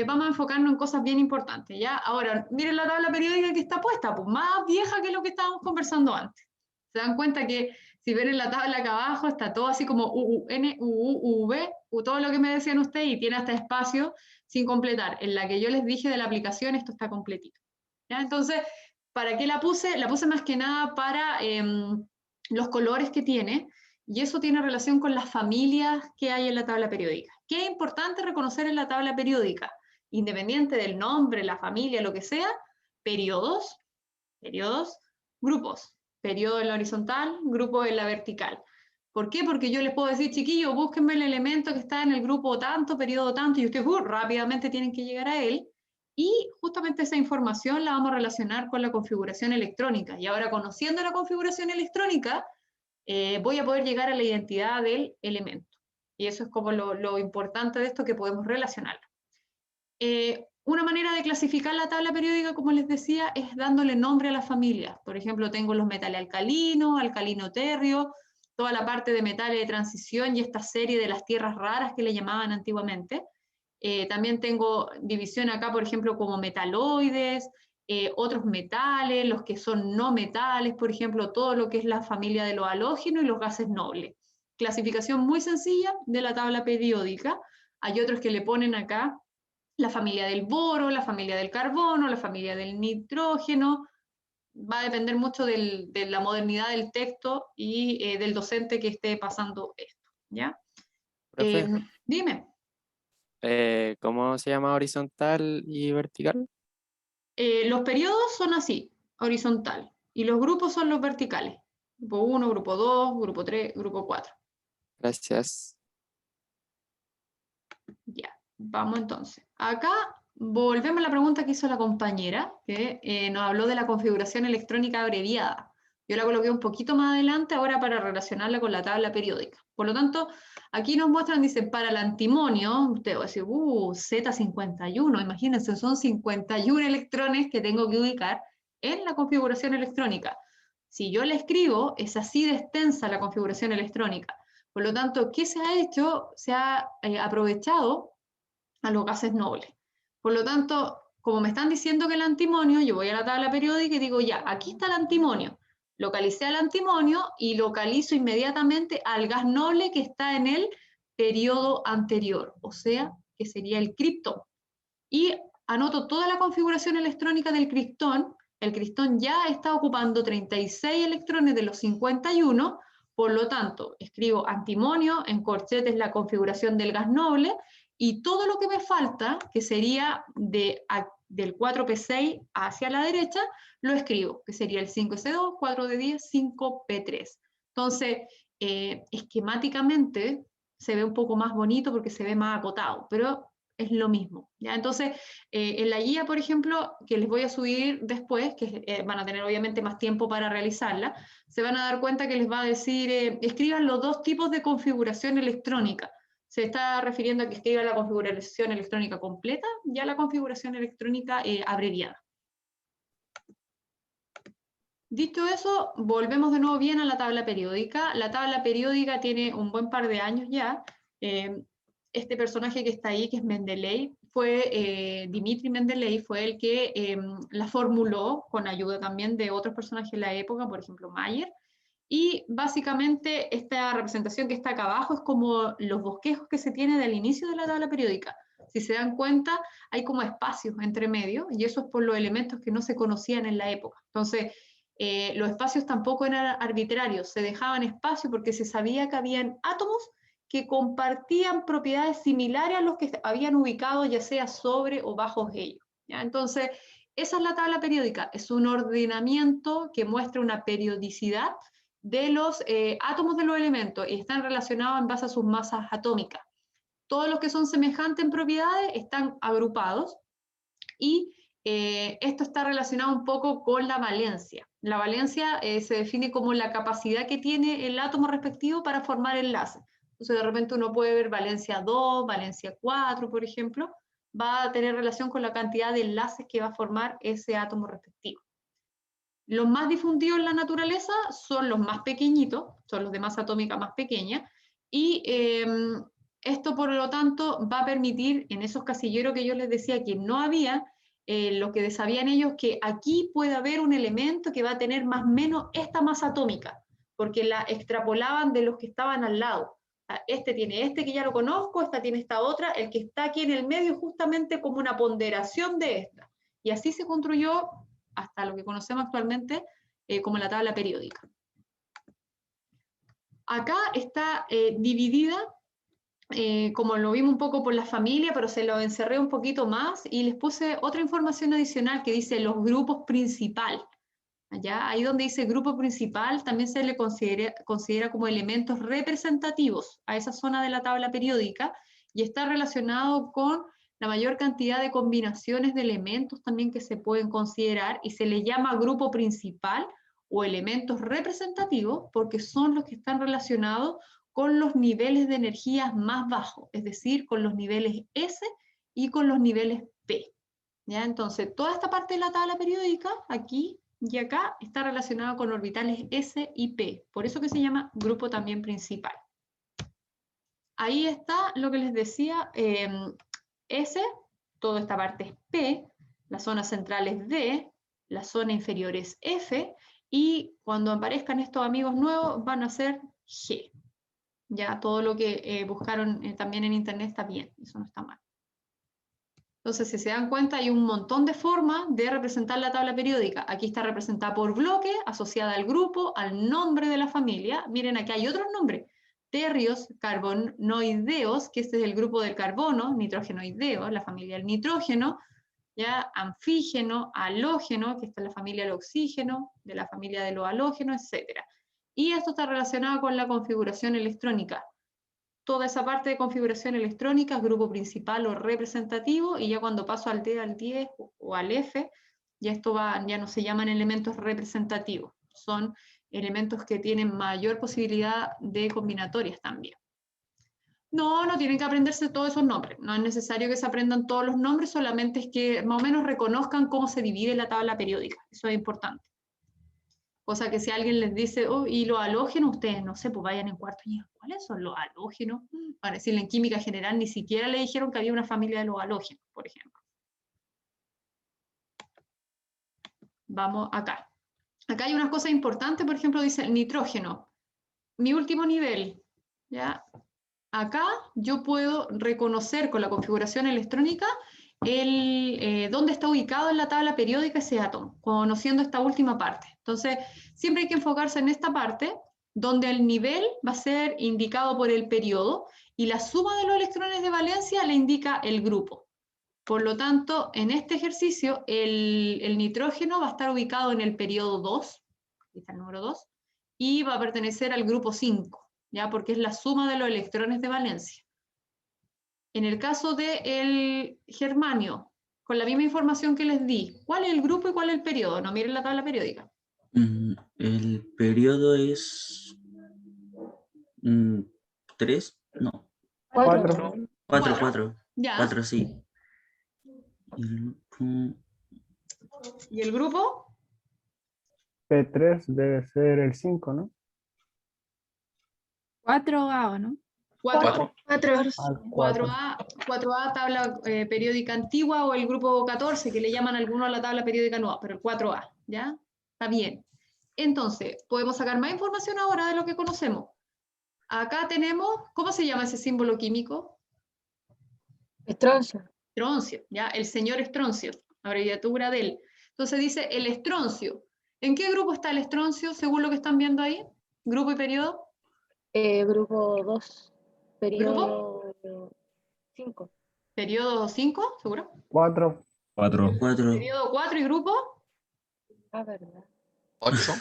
vamos a enfocarnos en cosas bien importantes. ¿Ya? Ahora, miren la tabla periódica que está puesta, pues más vieja que lo que estábamos conversando antes. Se dan cuenta que si ven en la tabla acá abajo, está todo así como UUN, UUV, todo lo que me decían ustedes, y tiene hasta espacio sin completar. En la que yo les dije de la aplicación, esto está completito. ¿Ya? Entonces, ¿para qué la puse? La puse más que nada para los colores que tiene, y eso tiene relación con las familias que hay en la tabla periódica. ¿Qué es importante reconocer en la tabla periódica? Independiente del nombre, la familia, lo que sea, periodos, grupos. Periodo en la horizontal, grupo en la vertical. ¿Por qué? Porque yo les puedo decir, chiquillos, búsquenme el elemento que está en el grupo tanto, periodo tanto, y ustedes rápidamente tienen que llegar a él, y justamente esa información la vamos a relacionar con la configuración electrónica. Y ahora, conociendo la configuración electrónica, voy a poder llegar a la identidad del elemento. Y eso es como lo importante de esto, que podemos relacionarlo. Una manera de clasificar la tabla periódica, como les decía, es dándole nombre a las familias. Por ejemplo, tengo los metales alcalinos, alcalino-terrio, toda la parte de metales de transición y esta serie de las tierras raras que le llamaban antiguamente. También tengo división acá, por ejemplo, como metaloides, otros metales, los que son no metales, por ejemplo, todo lo que es la familia de los halógenos y los gases nobles. Clasificación muy sencilla de la tabla periódica. Hay otros que le ponen acá la familia del boro, la familia del carbono, la familia del nitrógeno. Va a depender mucho de la modernidad del texto y del docente que esté pasando esto, ¿ya? Profe, Dime. ¿cómo se llama horizontal y vertical? Los periodos son así, horizontal, y los grupos son los verticales. Grupo 1, grupo 2, grupo 3, grupo 4. Gracias. Ya, vamos entonces. Acá volvemos a la pregunta que hizo la compañera, que nos habló de la configuración electrónica abreviada. Yo la coloqué un poquito más adelante ahora para relacionarla con la tabla periódica. Por lo tanto, aquí nos muestran, dicen, para el antimonio, usted va a decir, Z51, imagínense, son 51 electrones que tengo que ubicar en la configuración electrónica. Si yo la escribo, es así de extensa la configuración electrónica. Por lo tanto, ¿qué se ha hecho? Se ha aprovechado a los gases nobles. Por lo tanto, como me están diciendo que el antimonio, yo voy a la tabla periódica y digo, ya, aquí está el antimonio. Localicé al antimonio y localizo inmediatamente al gas noble que está en el periodo anterior, o sea, que sería el criptón. Y anoto toda la configuración electrónica del criptón. El criptón ya está ocupando 36 electrones de los 51, por lo tanto, escribo antimonio, en corchetes la configuración del gas noble, y todo lo que me falta, que sería del 4p6 hacia la derecha, lo escribo, que sería el 5s2, 4d10, 5p3. Entonces, esquemáticamente se ve un poco más bonito porque se ve más acotado, pero es lo mismo, ¿ya? Entonces, en la guía, por ejemplo, que les voy a subir después, que van a tener obviamente más tiempo para realizarla, se van a dar cuenta que les va a decir, escriban los dos tipos de configuración electrónica. Se está refiriendo a que escriban la configuración electrónica completa y a la configuración electrónica abreviada. Dicho eso, volvemos de nuevo bien a la tabla periódica. La tabla periódica tiene un buen par de años ya. Este personaje que está ahí, que es Mendeleev, Dmitri Mendeleev, fue el que la formuló con ayuda también de otros personajes de la época, por ejemplo Mayer, y básicamente esta representación que está acá abajo es como los bosquejos que se tiene del inicio de la tabla periódica. Si se dan cuenta, hay como espacios entre medio, y eso es por los elementos que no se conocían en la época. Entonces, los espacios tampoco eran arbitrarios, se dejaban espacio porque se sabía que habían átomos que compartían propiedades similares a los que habían ubicado ya sea sobre o bajo ellos, ¿ya? Entonces, esa es la tabla periódica, es un ordenamiento que muestra una periodicidad de los átomos de los elementos y están relacionados en base a sus masas atómicas. Todos los que son semejantes en propiedades están agrupados y esto está relacionado un poco con la valencia. La valencia se define como la capacidad que tiene el átomo respectivo para formar enlaces. Entonces de repente uno puede ver valencia 2, valencia 4, por ejemplo, va a tener relación con la cantidad de enlaces que va a formar ese átomo respectivo. Los más difundidos en la naturaleza son los más pequeñitos, son los de masa atómica más pequeña, y esto por lo tanto va a permitir en esos casilleros que yo les decía que no había, lo que sabían ellos que aquí puede haber un elemento que va a tener más o menos esta masa atómica, porque la extrapolaban de los que estaban al lado. Este tiene este que ya lo conozco, esta tiene esta otra, el que está aquí en el medio justamente como una ponderación de esta. Y así se construyó hasta lo que conocemos actualmente como la tabla periódica. Acá está dividida, como lo vimos un poco por la familia, pero se lo encerré un poquito más y les puse otra información adicional que dice los grupos principal. Allá, ahí donde dice grupo principal, también se le considera como elementos representativos a esa zona de la tabla periódica y está relacionado con la mayor cantidad de combinaciones de elementos también que se pueden considerar y se le llama grupo principal o elementos representativos porque son los que están relacionados con los niveles de energía más bajos, es decir, con los niveles S y con los niveles P. ¿Ya? Entonces, toda esta parte de la tabla periódica, aquí y acá, está relacionada con orbitales S y P, por eso que se llama grupo también principal. Ahí está lo que les decía, S, toda esta parte es P, la zona central es D, la zona inferior es F, y cuando aparezcan estos amigos nuevos van a ser G. Ya todo lo que buscaron también en internet está bien, eso no está mal. Entonces, si se dan cuenta, hay un montón de formas de representar la tabla periódica. Aquí está representada por bloque, asociada al grupo, al nombre de la familia. Miren, aquí hay otros nombres. Terrios, carbonoideos, que este es el grupo del carbono, nitrogenoideo, la familia del nitrógeno, ya, anfígeno, halógeno, que está en la familia del oxígeno, de la familia de los halógenos, etc. Y esto está relacionado con la configuración electrónica. Toda esa parte de configuración electrónica, grupo principal o representativo, y ya cuando paso al D, al 10 o al F, ya esto ya no se llaman elementos representativos, son elementos que tienen mayor posibilidad de combinatorias también. No tienen que aprenderse todos esos nombres, no es necesario que se aprendan todos los nombres, solamente es que más o menos reconozcan cómo se divide la tabla periódica, eso es importante. Cosa que si alguien les dice, oh, y los halógenos, ustedes no sé, pues vayan en cuarto y ¿cuáles son los halógenos? Para decirle en química general ni siquiera le dijeron que había una familia de los halógenos, por ejemplo. Vamos acá. Acá hay unas cosas importantes, por ejemplo, dice el nitrógeno. Mi último nivel, ¿ya? Acá yo puedo reconocer con la configuración electrónica dónde está ubicado en la tabla periódica ese átomo, conociendo esta última parte. Entonces, siempre hay que enfocarse en esta parte, donde el nivel va a ser indicado por el periodo y la suma de los electrones de valencia le indica el grupo. Por lo tanto, en este ejercicio, el nitrógeno va a estar ubicado en el periodo 2, aquí está el número 2, y va a pertenecer al grupo 5, ¿ya? Porque es la suma de los electrones de valencia. En el caso del germanio, con la misma información que les di, ¿cuál es el grupo y cuál es el periodo? No miren la tabla periódica. El periodo es 3, no. 4. 4, Ya. 4, sí. ¿Y el grupo? P3 debe ser el 5, ¿no? 4A, ¿o no? 4. 4. 4A, tabla periódica antigua, o el grupo 14, que le llaman algunos a la tabla periódica nueva, pero el 4A, ¿ya? Está bien. Entonces, podemos sacar más información ahora de lo que conocemos. Acá tenemos, ¿cómo se llama ese símbolo químico? Estroncio. Estroncio, ¿ya? El señor Estroncio, abreviatura de él. Entonces dice el estroncio. ¿En qué grupo está el estroncio, según lo que están viendo ahí? ¿Grupo y periodo? Grupo 2. Periodo 5. ¿Periodo 5, seguro? 4. 4. ¿Periodo 4 y grupo? Ah, verdad. 8.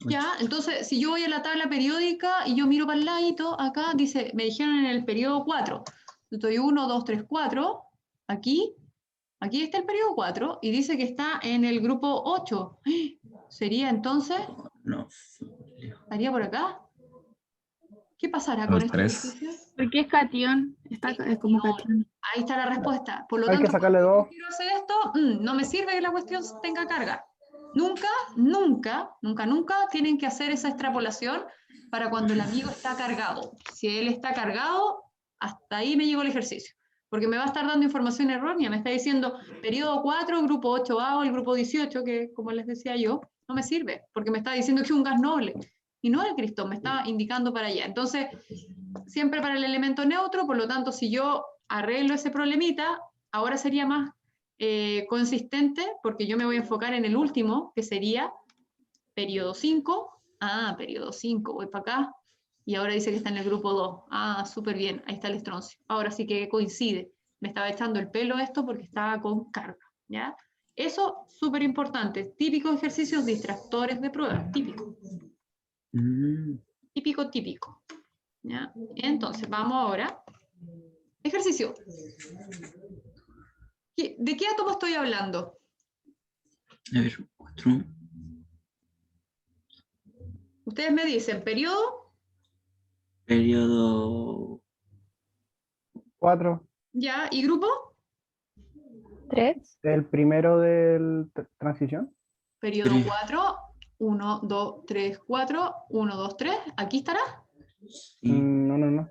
Ya, entonces, si yo voy a la tabla periódica y yo miro para el ladito, acá dice, me dijeron en el periodo 4. Estoy 1, 2, 3, 4. Aquí está el periodo 4 y dice que está en el grupo 8. ¿Sería entonces? No. ¿Estaría por acá? ¿Qué pasará El con este 3. ejercicio? Porque es cation, es como cation. Ahí está la respuesta. Por lo Hay que tanto, sacarle cuando yo 2. quiero hacer esto, no me sirve que la cuestión tenga carga. Nunca tienen que hacer esa extrapolación para cuando el amigo está cargado. Si él está cargado, hasta ahí me llegó el ejercicio. Porque me va a estar dando información errónea. Me está diciendo periodo 4, grupo 8A o el grupo 18, que como les decía yo, no me sirve, porque me está diciendo que es un gas noble. Y no el cristón, me está indicando para allá. Entonces, siempre para el elemento neutro, por lo tanto, si yo arreglo ese problemita, ahora sería más consistente, porque yo me voy a enfocar en el último, que sería periodo 5. Periodo 5, voy para acá, y ahora dice que está en el grupo 2. Súper bien, ahí está el estroncio. Ahora sí que coincide. Me estaba echando el pelo esto porque estaba con carga, ¿ya? Eso, súper importante. Típicos ejercicios distractores de prueba, típico. Típico. ¿Ya? Entonces, vamos ahora. Ejercicio. ¿De qué átomo estoy hablando? A ver, 4. Ustedes me dicen, periodo. Periodo 4. Ya, ¿y grupo? 3. El primero del transición. Periodo 3. 4. 1, 2, 3, 4. 1, 2, 3. ¿Aquí estará? No.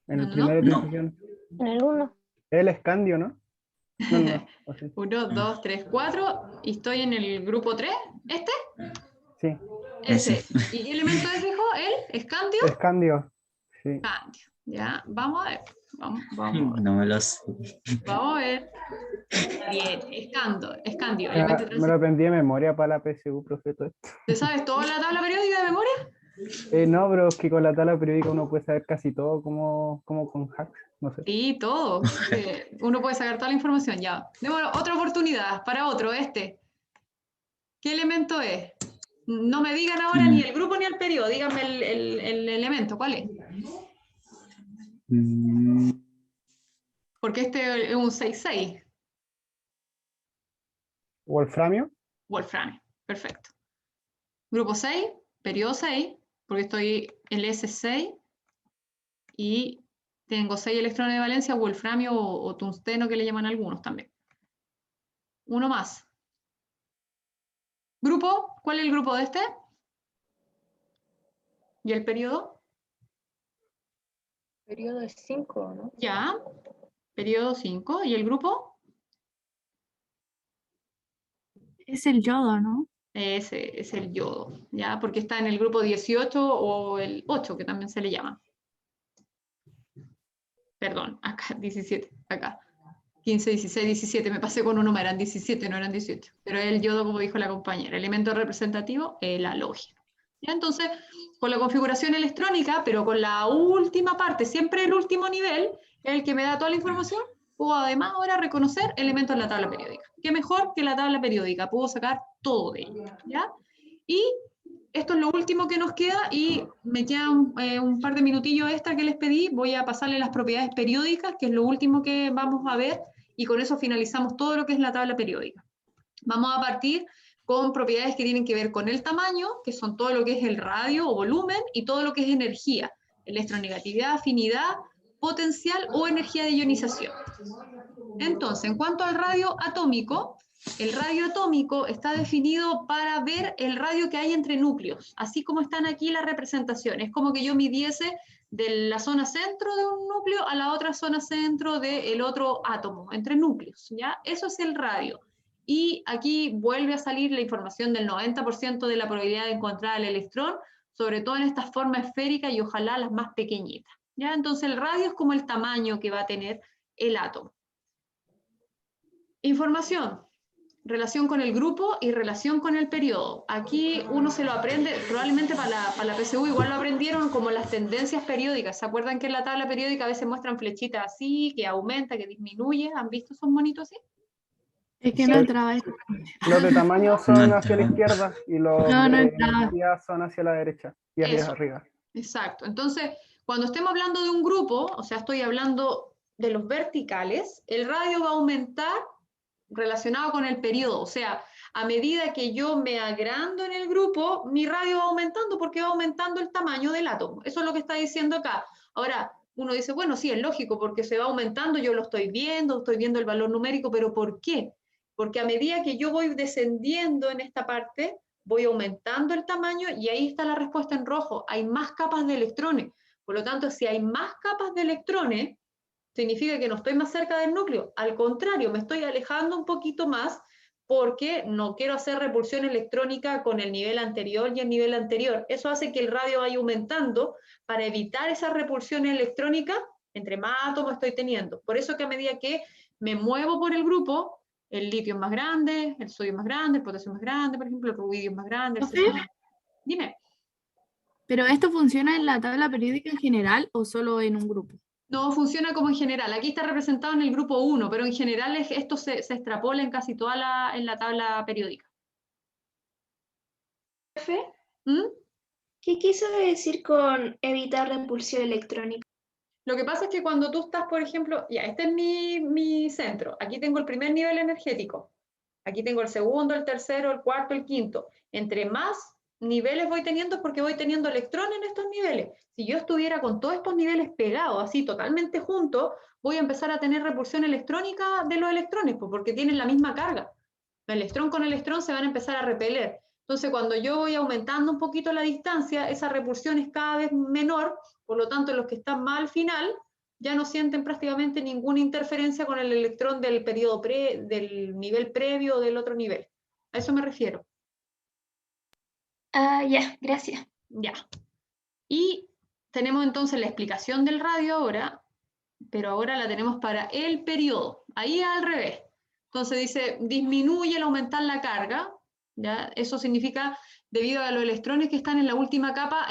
En el primero de No. transición. En el 1. El escandio, ¿no? No. 1, 2, 3, 4. Y estoy en el grupo 3. ¿Este? Sí. Ese. ¿Y qué elemento es, dijo? ¿El escandio? Escandio. Sí. Escandio. Ya, vamos a ver. Vamos. No me lo sé. Vamos a ver. Bien, escandio. Me lo aprendí de memoria para la PSU, profe. Todo esto. ¿Te sabes toda la tabla periódica de memoria? No, pero es que con la tabla periódica uno puede saber casi todo, como con hacks, no sé. Sí, todo. Uno puede sacar toda la información, ya. Démosle otra oportunidad para otro, este. ¿Qué elemento es? No me digan ahora ni el grupo ni el periodo, díganme el elemento, ¿cuál es? Porque este es un 6,6. Wolframio. Wolframio, perfecto. Grupo 6, periodo 6, porque estoy en el S6 y tengo 6 electrones de valencia, wolframio o tungsteno, que le llaman algunos también. Uno más. ¿Grupo? ¿Cuál es el grupo de este? ¿Y el periodo? Periodo es 5, ¿no? Ya. Periodo 5. ¿Y el grupo? Es el yodo, ¿no? Ese es el yodo, ¿ya? Porque está en el grupo 18 o el 8, que también se le llama. Perdón, acá 17, acá. 15, 16, 17, me pasé con un número, eran 17, no eran 18. Pero el yodo, como dijo la compañera, elemento representativo, el halógeno. ¿Ya? Entonces, con la configuración electrónica, pero con la última parte, siempre el último nivel, el que me da toda la información, puedo además ahora reconocer elementos en la tabla periódica. ¿Qué mejor que la tabla periódica? Puedo sacar todo de ella, ¿ya? Y esto es lo último que nos queda y me quedan un par de minutillos extra que les pedí. Voy a pasarle las propiedades periódicas, que es lo último que vamos a ver, y con eso finalizamos todo lo que es la tabla periódica. Vamos a partir con propiedades que tienen que ver con el tamaño, que son todo lo que es el radio o volumen, y todo lo que es energía, electronegatividad, afinidad, potencial o energía de ionización. Entonces, en cuanto al radio atómico, el radio atómico está definido para ver el radio que hay entre núcleos, así como están aquí las representaciones. Es como que yo midiese de la zona centro de un núcleo a la otra zona centro del otro átomo, entre núcleos, ¿ya? Eso es el radio. Y aquí vuelve a salir la información del 90% de la probabilidad de encontrar el electrón, sobre todo en estas formas esféricas y ojalá las más pequeñitas, ¿ya? Entonces el radio es como el tamaño que va a tener el átomo. Información, relación con el grupo y relación con el periodo. Aquí uno se lo aprende, probablemente para la PSU igual lo aprendieron como las tendencias periódicas. ¿Se acuerdan que en la tabla periódica a veces muestran flechitas así, que aumenta, que disminuye? ¿Han visto esos monitos así? Es que no entraba esto. Los de tamaño son hacia la izquierda y los No de entraba. energía son hacia la derecha y hacia Eso. arriba. Exacto. Entonces, cuando estemos hablando de un grupo, o sea, estoy hablando de los verticales, el radio va a aumentar relacionado con el periodo, o sea, a medida que yo me agrando en el grupo, mi radio va aumentando porque va aumentando el tamaño del átomo. Eso es lo que está diciendo acá. Ahora, uno dice, bueno, sí, es lógico, porque se va aumentando, yo lo estoy viendo el valor numérico, pero ¿por qué? Porque a medida que yo voy descendiendo en esta parte, voy aumentando el tamaño y ahí está la respuesta en rojo. Hay más capas de electrones. Por lo tanto, si hay más capas de electrones, significa que no estoy más cerca del núcleo. Al contrario, me estoy alejando un poquito más porque no quiero hacer repulsión electrónica con el nivel anterior y el nivel anterior. Eso hace que el radio vaya aumentando para evitar esa repulsión electrónica entre más átomos estoy teniendo. Por eso que a medida que me muevo por el grupo, el litio es más grande, el sodio es más grande, el potasio es más grande, por ejemplo, el rubidio es más grande. Dime. ¿Pero esto funciona en la tabla periódica en general o solo en un grupo? No, funciona como en general. Aquí está representado en el grupo 1, pero en general esto se extrapola en casi toda la tabla periódica. Profe, ¿qué quiso decir con evitar repulsión electrónica? Lo que pasa es que cuando tú estás, por ejemplo, ya, este es mi centro. Aquí tengo el primer nivel energético. Aquí tengo el segundo, el tercero, el cuarto, el quinto. Entre más niveles voy teniendo es porque voy teniendo electrones en estos niveles. Si yo estuviera con todos estos niveles pegados, así totalmente juntos, voy a empezar a tener repulsión electrónica de los electrones, pues porque tienen la misma carga. El electrón con electrón se van a empezar a repeler. Entonces, cuando yo voy aumentando un poquito la distancia, esa repulsión es cada vez menor, por lo tanto, los que están más al final ya no sienten prácticamente ninguna interferencia con el electrón del periodo del nivel previo o del otro nivel. A eso me refiero. Ya, gracias. Ya. Y tenemos entonces la explicación del radio ahora, pero ahora la tenemos para el periodo. Ahí al revés. Entonces dice, disminuye al aumentar la carga, ¿ya? Eso significa, debido a los electrones que están en la última capa,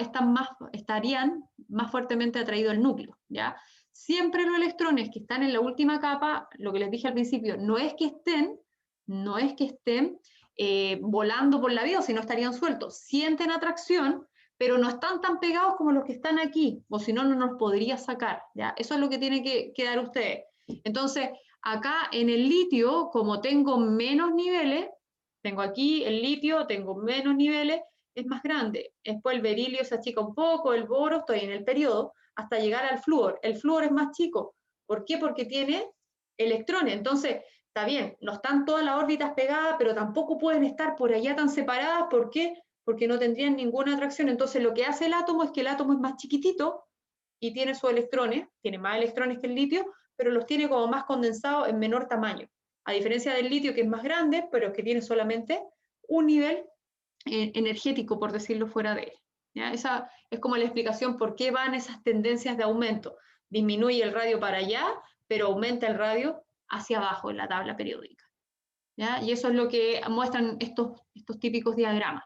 estarían más fuertemente atraídos al núcleo, ¿ya? Siempre los electrones que están en la última capa, lo que les dije al principio, no es que estén volando por la vía, o si no estarían sueltos. Sienten atracción, pero no están tan pegados como los que están aquí, o si no, no nos podría sacar, ¿ya? Eso es lo que tienen que dar ustedes. Entonces, acá en el litio, como tengo menos niveles, tengo aquí el litio, tengo menos niveles, es más grande. Después el berilio se achica un poco, el boro, estoy en el periodo, hasta llegar al flúor. El flúor es más chico. ¿Por qué? Porque tiene electrones. Entonces, está bien, no están todas las órbitas pegadas, pero tampoco pueden estar por allá tan separadas. ¿Por qué? Porque no tendrían ninguna atracción. Entonces, lo que hace el átomo es que el átomo es más chiquitito y tiene sus electrones, tiene más electrones que el litio, pero los tiene como más condensados en menor tamaño. a diferencia del litio, que es más grande, pero que tiene solamente un nivel energético, por decirlo fuera de él. ¿Ya? Esa es como la explicación por qué van esas tendencias de aumento. Disminuye el radio para allá, pero aumenta el radio hacia abajo en la tabla periódica. ¿Ya? Y eso es lo que muestran estos típicos diagramas.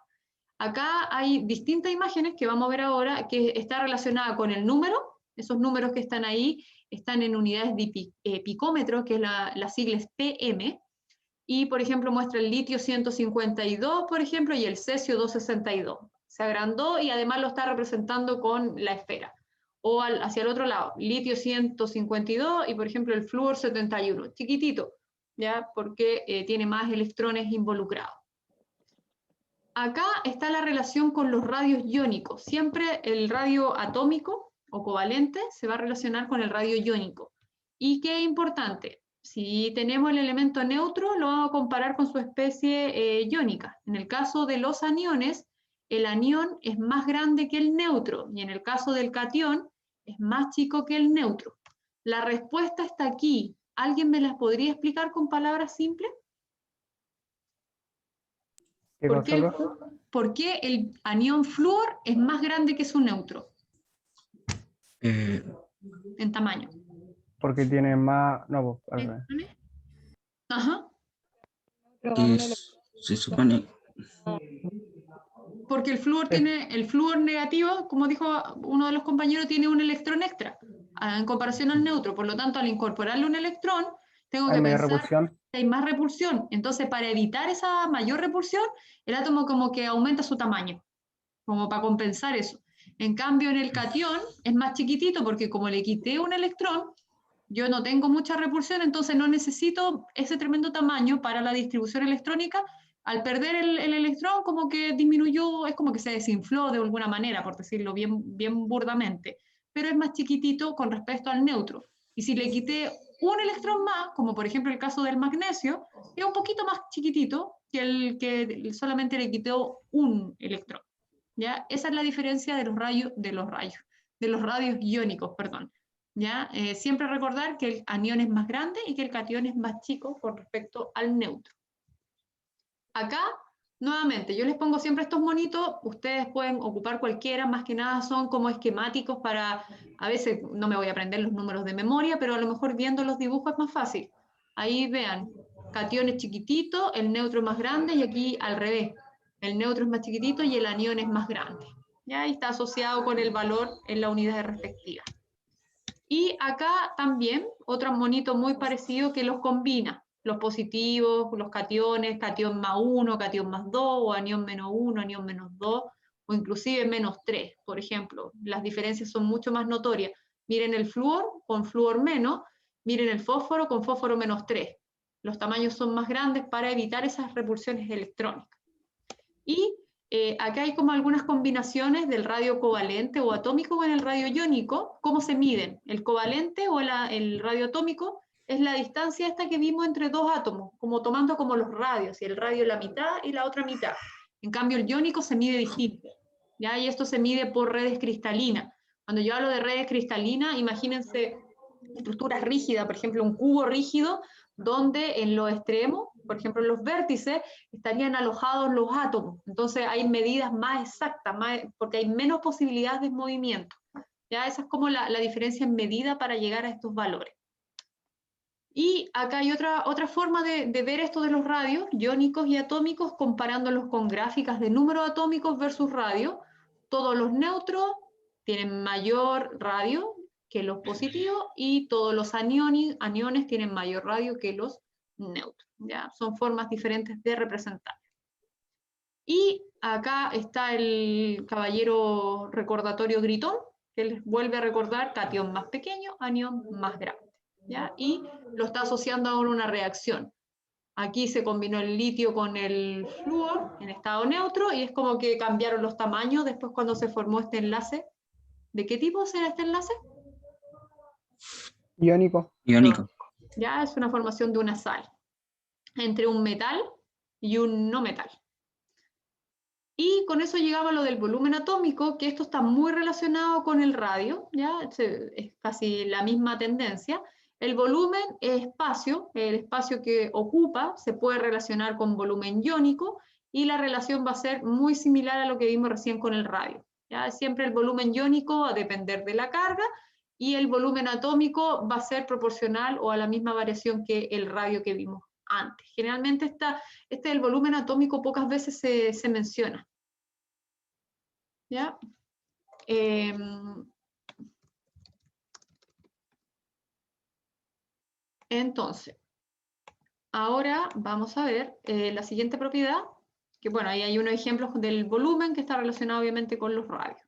Acá hay distintas imágenes que vamos a ver ahora, que está relacionada con el número. Esos números que están ahí están en unidades de picómetro, que es la sigla es PM, y por ejemplo muestra el litio 152, por ejemplo, y el cesio 262. Se agrandó y además lo está representando con la esfera. O hacia el otro lado, litio 152 y por ejemplo el flúor 71, chiquitito, ¿ya? Porque tiene más electrones involucrados. Acá está la relación con los radios iónicos. Siempre el radio atómico o covalente se va a relacionar con el radio iónico. ¿Y qué es importante? Si tenemos el elemento neutro, lo vamos a comparar con su especie iónica. En el caso de los aniones, el anión es más grande que el neutro, y en el caso del catión, es más chico que el neutro. La respuesta está aquí. ¿Alguien me las podría explicar con palabras simples? ¿Por qué el anión flúor es más grande que su neutro? En tamaño. Porque tiene más... No, pues, al revés. Ajá. Se supone... Porque el flúor negativo, como dijo uno de los compañeros, tiene un electrón extra en comparación al neutro. Por lo tanto, al incorporarle un electrón, tengo que pensar que hay más repulsión. Entonces, para evitar esa mayor repulsión, el átomo como que aumenta su tamaño, como para compensar eso. En cambio, en el catión es más chiquitito porque como le quité un electrón, yo no tengo mucha repulsión, entonces no necesito ese tremendo tamaño para la distribución electrónica. Al perder el electrón, como que disminuyó, es como que se desinfló de alguna manera, por decirlo bien burdamente, pero es más chiquitito con respecto al neutro. Y si le quité un electrón más, como por ejemplo el caso del magnesio, es un poquito más chiquitito que el que solamente le quitó un electrón. ¿Ya? Esa es la diferencia de los radios iónicos, perdón. ¿Ya? Siempre recordar que el anión es más grande y que el catión es más chico con respecto al neutro. Acá, nuevamente, yo les pongo siempre estos monitos, ustedes pueden ocupar cualquiera, más que nada son como esquemáticos para, a veces no me voy a aprender los números de memoria, pero a lo mejor viendo los dibujos es más fácil. Ahí vean, catión es chiquitito, el neutro es más grande y aquí al revés, el neutro es más chiquitito y el anión es más grande. ¿Ya? Y está asociado con el valor en la unidad respectiva. Y acá también otro monito muy parecido que los combina. Los positivos, los cationes, catión más 1, catión más 2, o anión menos 1, anión menos 2, o inclusive menos 3, por ejemplo. Las diferencias son mucho más notorias. Miren el flúor con flúor menos, miren el fósforo con fósforo menos 3. Los tamaños son más grandes para evitar esas repulsiones electrónicas. Y acá hay como algunas combinaciones del radio covalente o atómico con el radio iónico. ¿Cómo se miden? El covalente o el radio atómico es la distancia esta que vimos entre dos átomos, como tomando como los radios, y el radio la mitad y la otra mitad. En cambio, el iónico se mide distinto, ¿ya? Y esto se mide por redes cristalinas. Cuando yo hablo de redes cristalinas, imagínense estructuras rígidas, por ejemplo, un cubo rígido, donde en los extremos, por ejemplo, en los vértices, estarían alojados los átomos. Entonces hay medidas más exactas, porque hay menos posibilidades de movimiento. ¿Ya? Esa es como la diferencia en medida para llegar a estos valores. Y acá hay otra forma de ver esto de los radios, iónicos y atómicos, comparándolos con gráficas de números atómicos versus radios. Todos los neutros tienen mayor radio que los positivos y todos los aniones tienen mayor radio que los neutros. ¿Ya? Son formas diferentes de representar. Y acá está el caballero recordatorio gritón, que les vuelve a recordar catión más pequeño, anión más grande. ¿Ya? Y lo está asociando a una reacción. Aquí se combinó el litio con el flúor en estado neutro y es como que cambiaron los tamaños después cuando se formó este enlace. ¿De qué tipo será este enlace? Iónico. Iónico. Ya es una formación de una sal entre un metal y un no metal. Y con eso llegaba a lo del volumen atómico, que esto está muy relacionado con el radio, ¿ya? Es casi la misma tendencia. El volumen es espacio, el espacio que ocupa se puede relacionar con volumen iónico, y la relación va a ser muy similar a lo que vimos recién con el radio. ¿Ya? Siempre el volumen iónico va a depender de la carga, y el volumen atómico va a ser proporcional o a la misma variación que el radio que vimos antes. Generalmente el volumen atómico pocas veces se menciona. ¿Ya? Entonces, ahora vamos a ver la siguiente propiedad, que bueno, ahí hay unos ejemplos del volumen que está relacionado obviamente con los radios.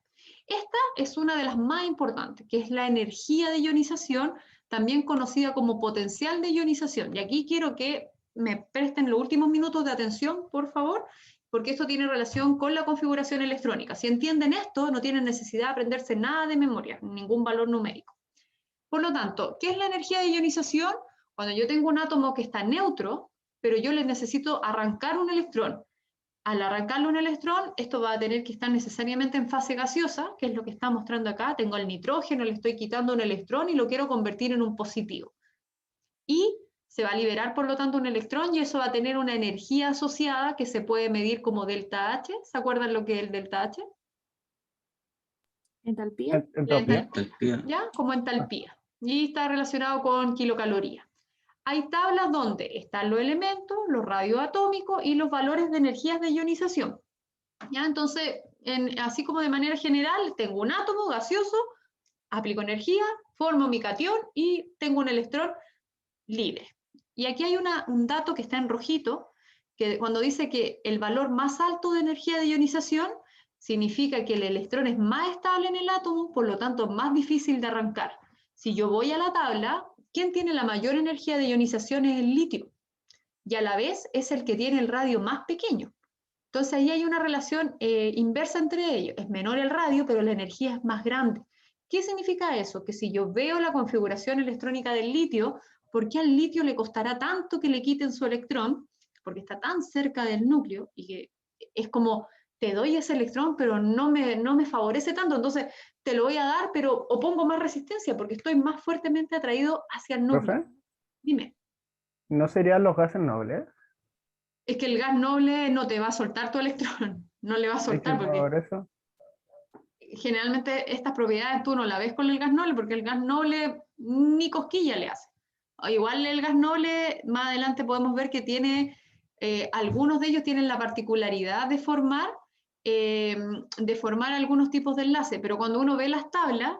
Esta es una de las más importantes, que es la energía de ionización, también conocida como potencial de ionización. Y aquí quiero que me presten los últimos minutos de atención, por favor, porque esto tiene relación con la configuración electrónica. Si entienden esto, no tienen necesidad de aprenderse nada de memoria, ningún valor numérico. Por lo tanto, ¿qué es la energía de ionización? Cuando yo tengo un átomo que está neutro, pero yo le necesito arrancar un electrón. Al arrancarle un electrón, esto va a tener que estar necesariamente en fase gaseosa, que es lo que está mostrando acá. Tengo el nitrógeno, le estoy quitando un electrón y lo quiero convertir en un positivo. Y se va a liberar, por lo tanto, un electrón, y eso va a tener una energía asociada que se puede medir como delta H. ¿Se acuerdan lo que es el delta H? Entalpía. Entalpía. ¿Ya? Como entalpía. Y está relacionado con kilocalorías. Hay tablas donde están los elementos, los radioatómicos y los valores de energías de ionización. ¿Ya? Entonces, así como de manera general, tengo un átomo gaseoso, aplico energía, formo mi catión y tengo un electrón libre. Y aquí hay un dato que está en rojito, que cuando dice que el valor más alto de energía de ionización significa que el electrón es más estable en el átomo, por lo tanto más difícil de arrancar. Si yo voy a la tabla, ¿quién tiene la mayor energía de ionización? Es el litio, y a la vez es el que tiene el radio más pequeño. Entonces ahí hay una relación inversa entre ellos. Es menor el radio, pero la energía es más grande. ¿Qué significa eso? Que si yo veo la configuración electrónica del litio, ¿por qué al litio le costará tanto que le quiten su electrón? Porque está tan cerca del núcleo, y que es como, te doy ese electrón, pero no me favorece tanto, entonces te lo voy a dar, pero opongo más resistencia, porque estoy más fuertemente atraído hacia el núcleo. ¿Profe? Dime. ¿No serían los gases nobles? Es que el gas noble no te va a soltar tu electrón, no le va a soltar, porque por eso. generalmente estas propiedades tú no la ves con el gas noble, porque el gas noble ni cosquilla le hace. O igual el gas noble, más adelante podemos ver que tiene, algunos de ellos tienen la particularidad de formar algunos tipos de enlace, pero cuando uno ve las tablas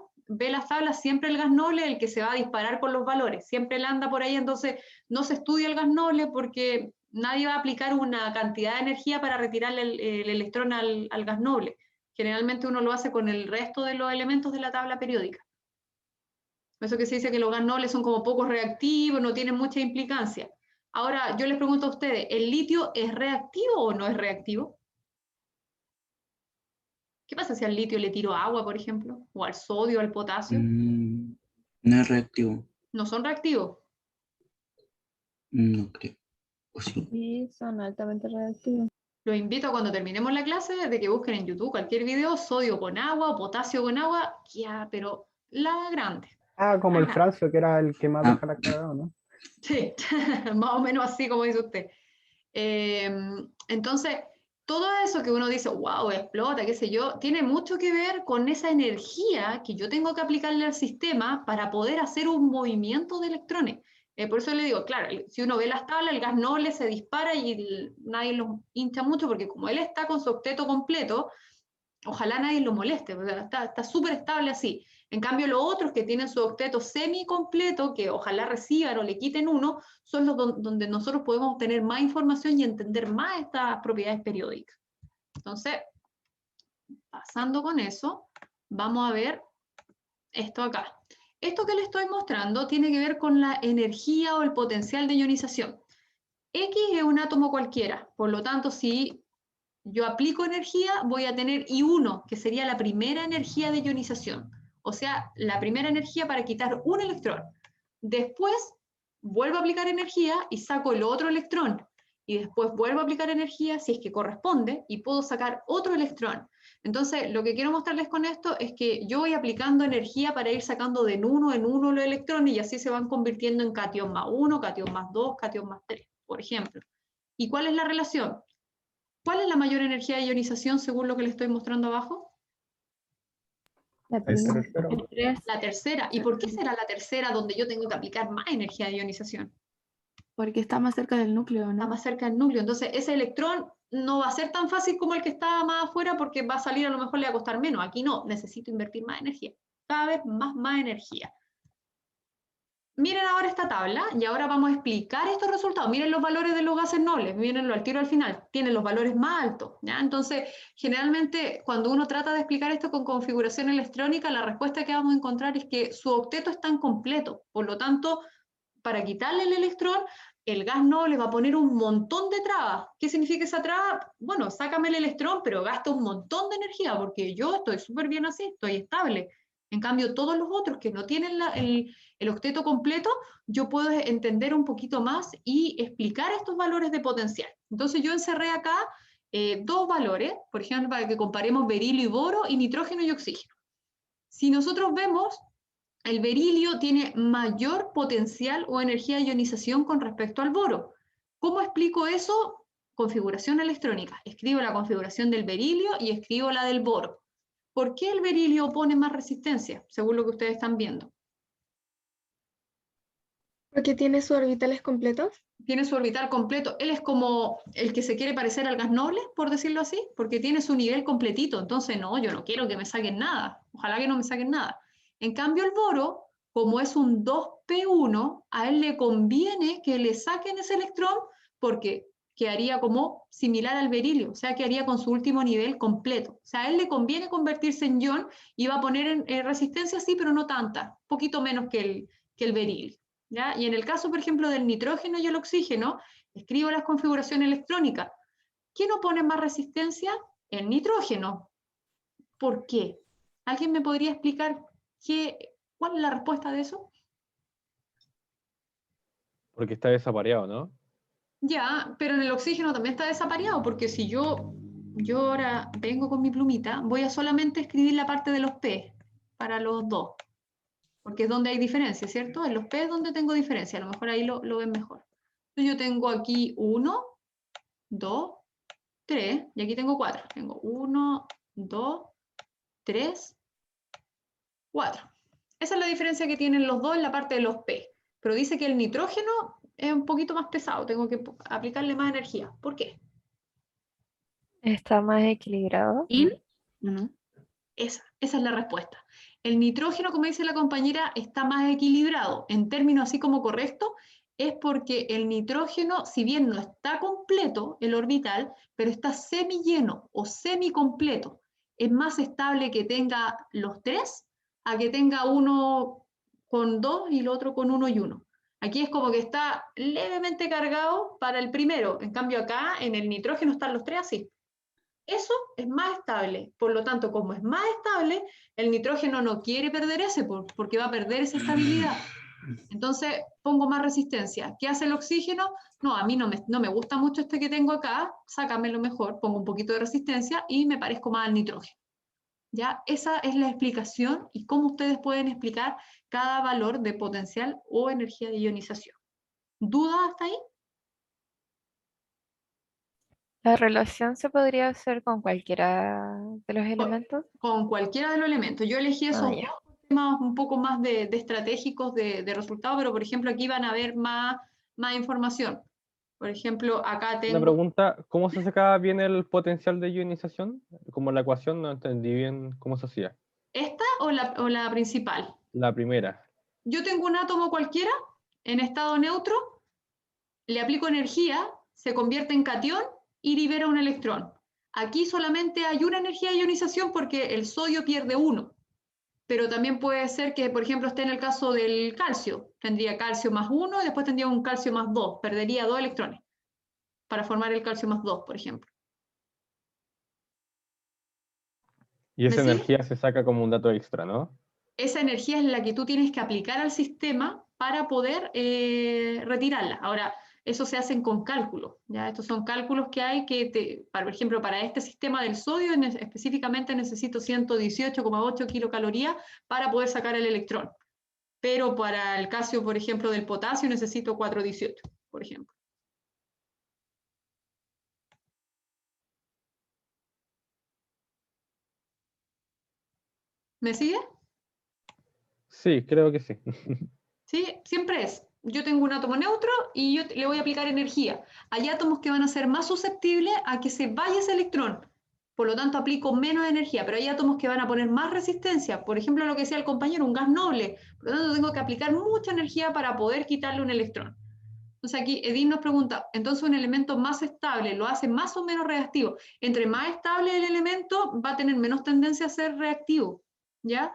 siempre el gas noble es el que se va a disparar con los valores, siempre él anda por ahí, entonces no se estudia el gas noble porque nadie va a aplicar una cantidad de energía para retirarle el electrón al gas noble. Generalmente uno lo hace con el resto de los elementos de la tabla periódica. Por eso que se dice que los gas nobles son como poco reactivos, no tienen mucha implicancia. Ahora, yo les pregunto a ustedes, ¿el litio es reactivo o no es reactivo? ¿Qué pasa si al litio le tiro agua, por ejemplo? ¿O al sodio, al potasio? No es reactivo. ¿No son reactivos? No creo. ¿O sí? Sí, son altamente reactivos. Los invito a cuando terminemos la clase de que busquen en YouTube cualquier video, sodio con agua o potasio con agua, ya, pero la grande. Ah, como el Francio, que era el que más deja la cagada, ¿no? Sí, más o menos así como dice usted. Entonces, todo eso que uno dice, wow, explota, qué sé yo, tiene mucho que ver con esa energía que yo tengo que aplicarle al sistema para poder hacer un movimiento de electrones. Por eso le digo, claro, si uno ve las tablas, el gas noble se dispara y nadie lo hincha mucho, porque como él está con su octeto completo, ojalá nadie lo moleste, o sea, está súper estable así. En cambio, los otros que tienen su octeto semi-completo, que ojalá reciban o le quiten uno, son los donde nosotros podemos obtener más información y entender más estas propiedades periódicas. Entonces, pasando con eso, vamos a ver esto acá. Esto que les estoy mostrando tiene que ver con la energía o el potencial de ionización. X es un átomo cualquiera, por lo tanto, si yo aplico energía, voy a tener I1, que sería la primera energía de ionización. O sea, la primera energía para quitar un electrón. Después, vuelvo a aplicar energía y saco el otro electrón. Y después vuelvo a aplicar energía si es que corresponde y puedo sacar otro electrón. Entonces, lo que quiero mostrarles con esto es que yo voy aplicando energía para ir sacando de uno en uno los electrones y así se van convirtiendo en cation más 1, cation más 2, cation más 3, por ejemplo. ¿Y cuál es la relación? ¿Cuál es la mayor energía de ionización según lo que les estoy mostrando abajo? La Tercero. La tercera. ¿Y por qué será la tercera donde yo tengo que aplicar más energía de ionización? Porque está más cerca del núcleo, Está ¿no? más cerca del núcleo. Entonces, ese electrón no va a ser tan fácil como el que está más afuera porque va a salir, a lo mejor le va a costar menos. Aquí no, necesito invertir más energía. Cada vez más energía. Miren ahora esta tabla y ahora vamos a explicar estos resultados. Miren los valores de los gases nobles, mírenlo al tiro al final. Tienen los valores más altos, ¿ya? Entonces, generalmente, cuando uno trata de explicar esto con configuración electrónica, la respuesta que vamos a encontrar es que su octeto es tan completo. Por lo tanto, para quitarle el electrón, el gas noble va a poner un montón de trabas. ¿Qué significa esa traba? Bueno, sácame el electrón, pero gasta un montón de energía, porque yo estoy súper bien así, estoy estable. En cambio, todos los otros que no tienen el octeto completo, yo puedo entender un poquito más y explicar estos valores de potencial. Entonces yo encerré acá dos valores, por ejemplo, para que comparemos berilio y boro y nitrógeno y oxígeno. Si nosotros vemos, el berilio tiene mayor potencial o energía de ionización con respecto al boro. ¿Cómo explico eso? Configuración electrónica. Escribo la configuración del berilio y escribo la del boro. ¿Por qué el berilio opone más resistencia, según lo que ustedes están viendo? Porque tiene sus orbitales completos. Tiene su orbital completo. Él es como el que se quiere parecer al gas noble, por decirlo así, porque tiene su nivel completito. Entonces, no, yo no quiero que me saquen nada. Ojalá que no me saquen nada. En cambio, el boro, como es un 2p1, a él le conviene que le saquen ese electrón porque quedaría como similar al berilio, o sea, quedaría con su último nivel completo. O sea, a él le conviene convertirse en ion y va a poner en resistencia, sí, pero no tanta, poquito menos que el berilio. ¿Ya? Y en el caso, por ejemplo, del nitrógeno y el oxígeno, escribo las configuraciones electrónicas. ¿Quién opone más resistencia? El nitrógeno. ¿Por qué? ¿Alguien me podría explicar cuál es la respuesta de eso? Porque está desapareado, ¿no? Ya, pero en el oxígeno también está desapareado, porque si yo ahora vengo con mi plumita, voy a solamente escribir la parte de los P para los dos, porque es donde hay diferencia, ¿cierto? En los P es donde tengo diferencia, a lo mejor ahí lo ven mejor. Entonces yo tengo aquí 1, 2, 3, y aquí tengo 4. Tengo 1, 2, 3, 4. Esa es la diferencia que tienen los dos en la parte de los P. Pero dice que el nitrógeno es un poquito más pesado, tengo que aplicarle más energía. ¿Por qué? ¿Está más equilibrado? ¿No? Esa es la respuesta. El nitrógeno, como dice la compañera, está más equilibrado. En términos así como correcto, es porque el nitrógeno, si bien no está completo el orbital, pero está semilleno o semicompleto. Es más estable que tenga los tres a que tenga uno con 2 y el otro con 1 y 1. Aquí es como que está levemente cargado para el primero. En cambio acá, en el nitrógeno están los tres así. Eso es más estable. Por lo tanto, como es más estable, el nitrógeno no quiere perder ese porque va a perder esa estabilidad. Entonces, pongo más resistencia. ¿Qué hace el oxígeno? No, a mí no me gusta mucho este que tengo acá, sácamelo mejor, pongo un poquito de resistencia y me parezco más al nitrógeno. ¿Ya? Esa es la explicación y cómo ustedes pueden explicar cada valor de potencial o energía de ionización. ¿Dudas hasta ahí? ¿La relación se podría hacer con cualquiera de los elementos? Con cualquiera de los elementos. Yo elegí esos temas un poco más de estratégicos de resultados, pero por ejemplo aquí van a ver más información. Por ejemplo, acá tengo... Una pregunta, ¿cómo se saca bien el potencial de ionización? Como la ecuación no entendí bien cómo se hacía. ¿Esta o la principal? La primera. Yo tengo un átomo cualquiera en estado neutro, le aplico energía, se convierte en catión y libera un electrón. Aquí solamente hay una energía de ionización porque el sodio pierde 1. Pero también puede ser que, por ejemplo, esté en el caso del calcio. Tendría calcio más 1 y después tendría un calcio más 2. Perdería 2 electrones para formar el calcio más 2, por ejemplo. Y esa energía se saca como un dato extra, ¿no? Esa energía es la que tú tienes que aplicar al sistema para poder retirarla. Ahora, eso se hacen con cálculos, ¿ya? Estos son cálculos que hay que, por ejemplo, para este sistema del sodio, específicamente necesito 118,8 kilocalorías para poder sacar el electrón. Pero para el caso, por ejemplo, del potasio, necesito 418, por ejemplo. ¿Me sigue? Sí, creo que sí. ¿Sí? Siempre es. Yo tengo un átomo neutro y yo le voy a aplicar energía. Hay átomos que van a ser más susceptibles a que se vaya ese electrón. Por lo tanto, aplico menos energía, pero hay átomos que van a poner más resistencia. Por ejemplo, lo que decía el compañero, un gas noble. Por lo tanto, tengo que aplicar mucha energía para poder quitarle un electrón. Entonces aquí Edith nos pregunta, entonces un elemento más estable lo hace más o menos reactivo. Entre más estable el elemento, va a tener menos tendencia a ser reactivo, ¿ya?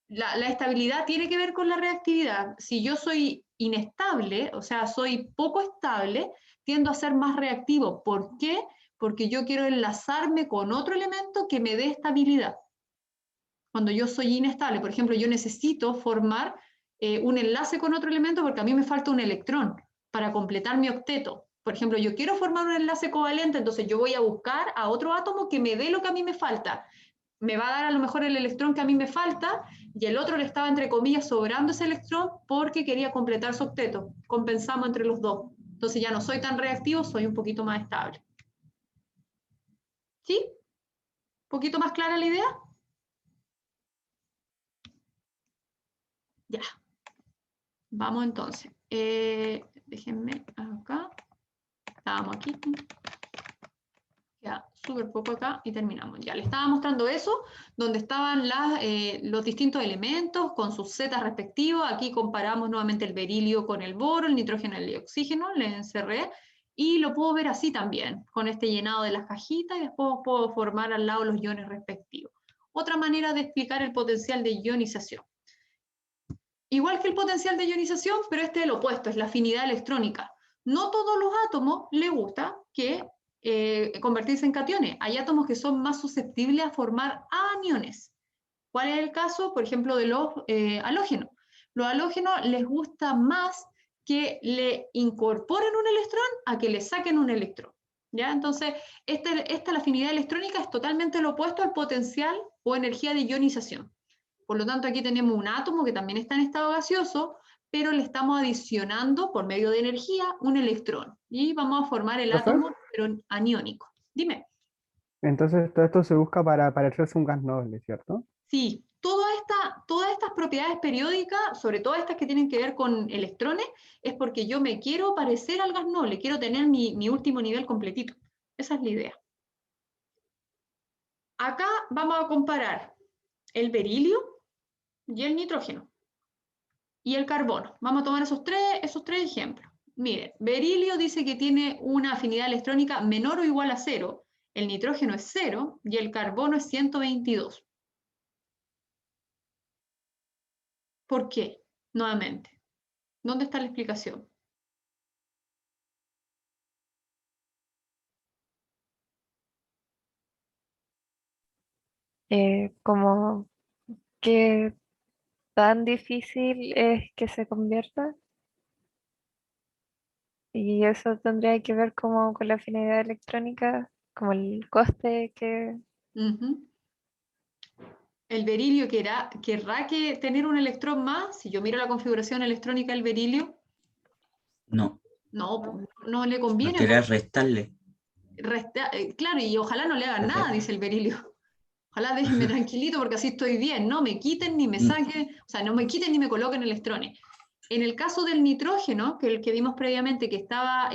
La estabilidad tiene que ver con la reactividad. Si yo soy inestable, o sea, soy poco estable, tiendo a ser más reactivo. ¿Por qué? Porque yo quiero enlazarme con otro elemento que me dé estabilidad. Cuando yo soy inestable, por ejemplo, yo necesito formar un enlace con otro elemento porque a mí me falta un electrón para completar mi octeto. Por ejemplo, yo quiero formar un enlace covalente, entonces yo voy a buscar a otro átomo que me dé lo que a mí me falta. Me va a dar a lo mejor el electrón que a mí me falta y el otro le estaba, entre comillas, sobrando ese electrón porque quería completar su octeto. Compensamos entre los dos. Entonces ya no soy tan reactivo, soy un poquito más estable. ¿Sí? ¿Un poquito más clara la idea? Ya. Vamos entonces. Déjenme acá. Estábamos aquí. Ya, súper poco acá y terminamos. Ya, le estaba mostrando eso, donde estaban los distintos elementos con sus zetas respectivos. Aquí comparamos nuevamente el berilio con el boro, el nitrógeno y el oxígeno, le encerré. Y lo puedo ver así también, con este llenado de las cajitas, y después puedo formar al lado los iones respectivos. Otra manera de explicar el potencial de ionización. Igual que el potencial de ionización, pero este es el opuesto, es la afinidad electrónica. No todos los átomos les gusta que convertirse en cationes. Hay átomos que son más susceptibles a formar aniones. ¿Cuál es el caso? Por ejemplo, de los halógenos. Los halógenos les gusta más que le incorporen un electrón a que le saquen un electrón. ¿Ya? Entonces, la afinidad electrónica es totalmente lo opuesto al potencial o energía de ionización. Por lo tanto, aquí tenemos un átomo que también está en estado gaseoso, pero le estamos adicionando, por medio de energía, un electrón. Y vamos a formar el átomo, pero aniónico. Dime. Entonces, todo esto se busca para parecerse un gas noble, ¿cierto? Sí, todas estas propiedades periódicas, sobre todo estas que tienen que ver con electrones, es porque yo me quiero parecer al gas noble, quiero tener mi último nivel completito. Esa es la idea. Acá vamos a comparar el berilio y el nitrógeno. Y el carbono. Vamos a tomar esos tres ejemplos. Miren, berilio dice que tiene una afinidad electrónica menor o igual a 0, el nitrógeno es 0 y el carbono es 122. ¿Por qué? Nuevamente, ¿dónde está la explicación? Como que tan difícil es que se convierta. Y eso tendría que ver como con la afinidad electrónica, como el coste que... El berilio querrá que tener un electrón más. Si yo miro la configuración electrónica del berilio, No, no le conviene. quería restarle. Claro, y ojalá no le hagan nada, dice el berilio. Ojalá déjenme tranquilito porque así estoy bien. No me quiten ni me saquen, o sea, no me quiten ni me coloquen electrones. En el caso del nitrógeno, que el que vimos previamente, que estaba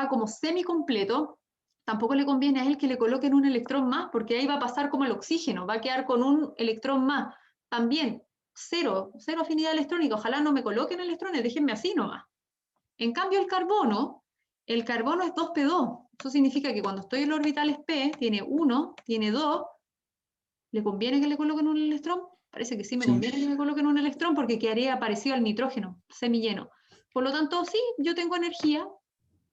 como semicompleto, tampoco le conviene a él que le coloquen un electrón más, porque ahí va a pasar como el oxígeno, va a quedar con un electrón más. También, cero afinidad electrónica. Ojalá no me coloquen electrones, déjenme así nomás. En cambio, el carbono es 2p2. Eso significa que cuando estoy en los orbitales p, tiene 1, tiene 2. ¿Le conviene que le coloquen un electrón? Parece que sí me conviene que me coloquen un electrón porque quedaría parecido al nitrógeno, semilleno. Por lo tanto, sí, yo tengo energía,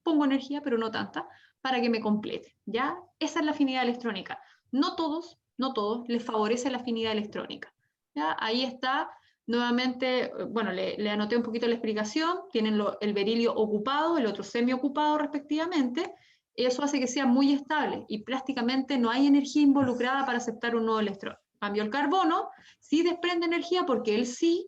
pongo energía, pero no tanta, para que me complete. ¿Ya? Esa es la afinidad electrónica. No todos les favorece la afinidad electrónica. ¿Ya? Ahí está Nuevamente, bueno, le anoté un poquito la explicación, tienen el berilio ocupado, el otro semiocupado respectivamente, eso hace que sea muy estable y prácticamente no hay energía involucrada para aceptar un nuevo electrón. En cambio, el carbono sí desprende energía porque él sí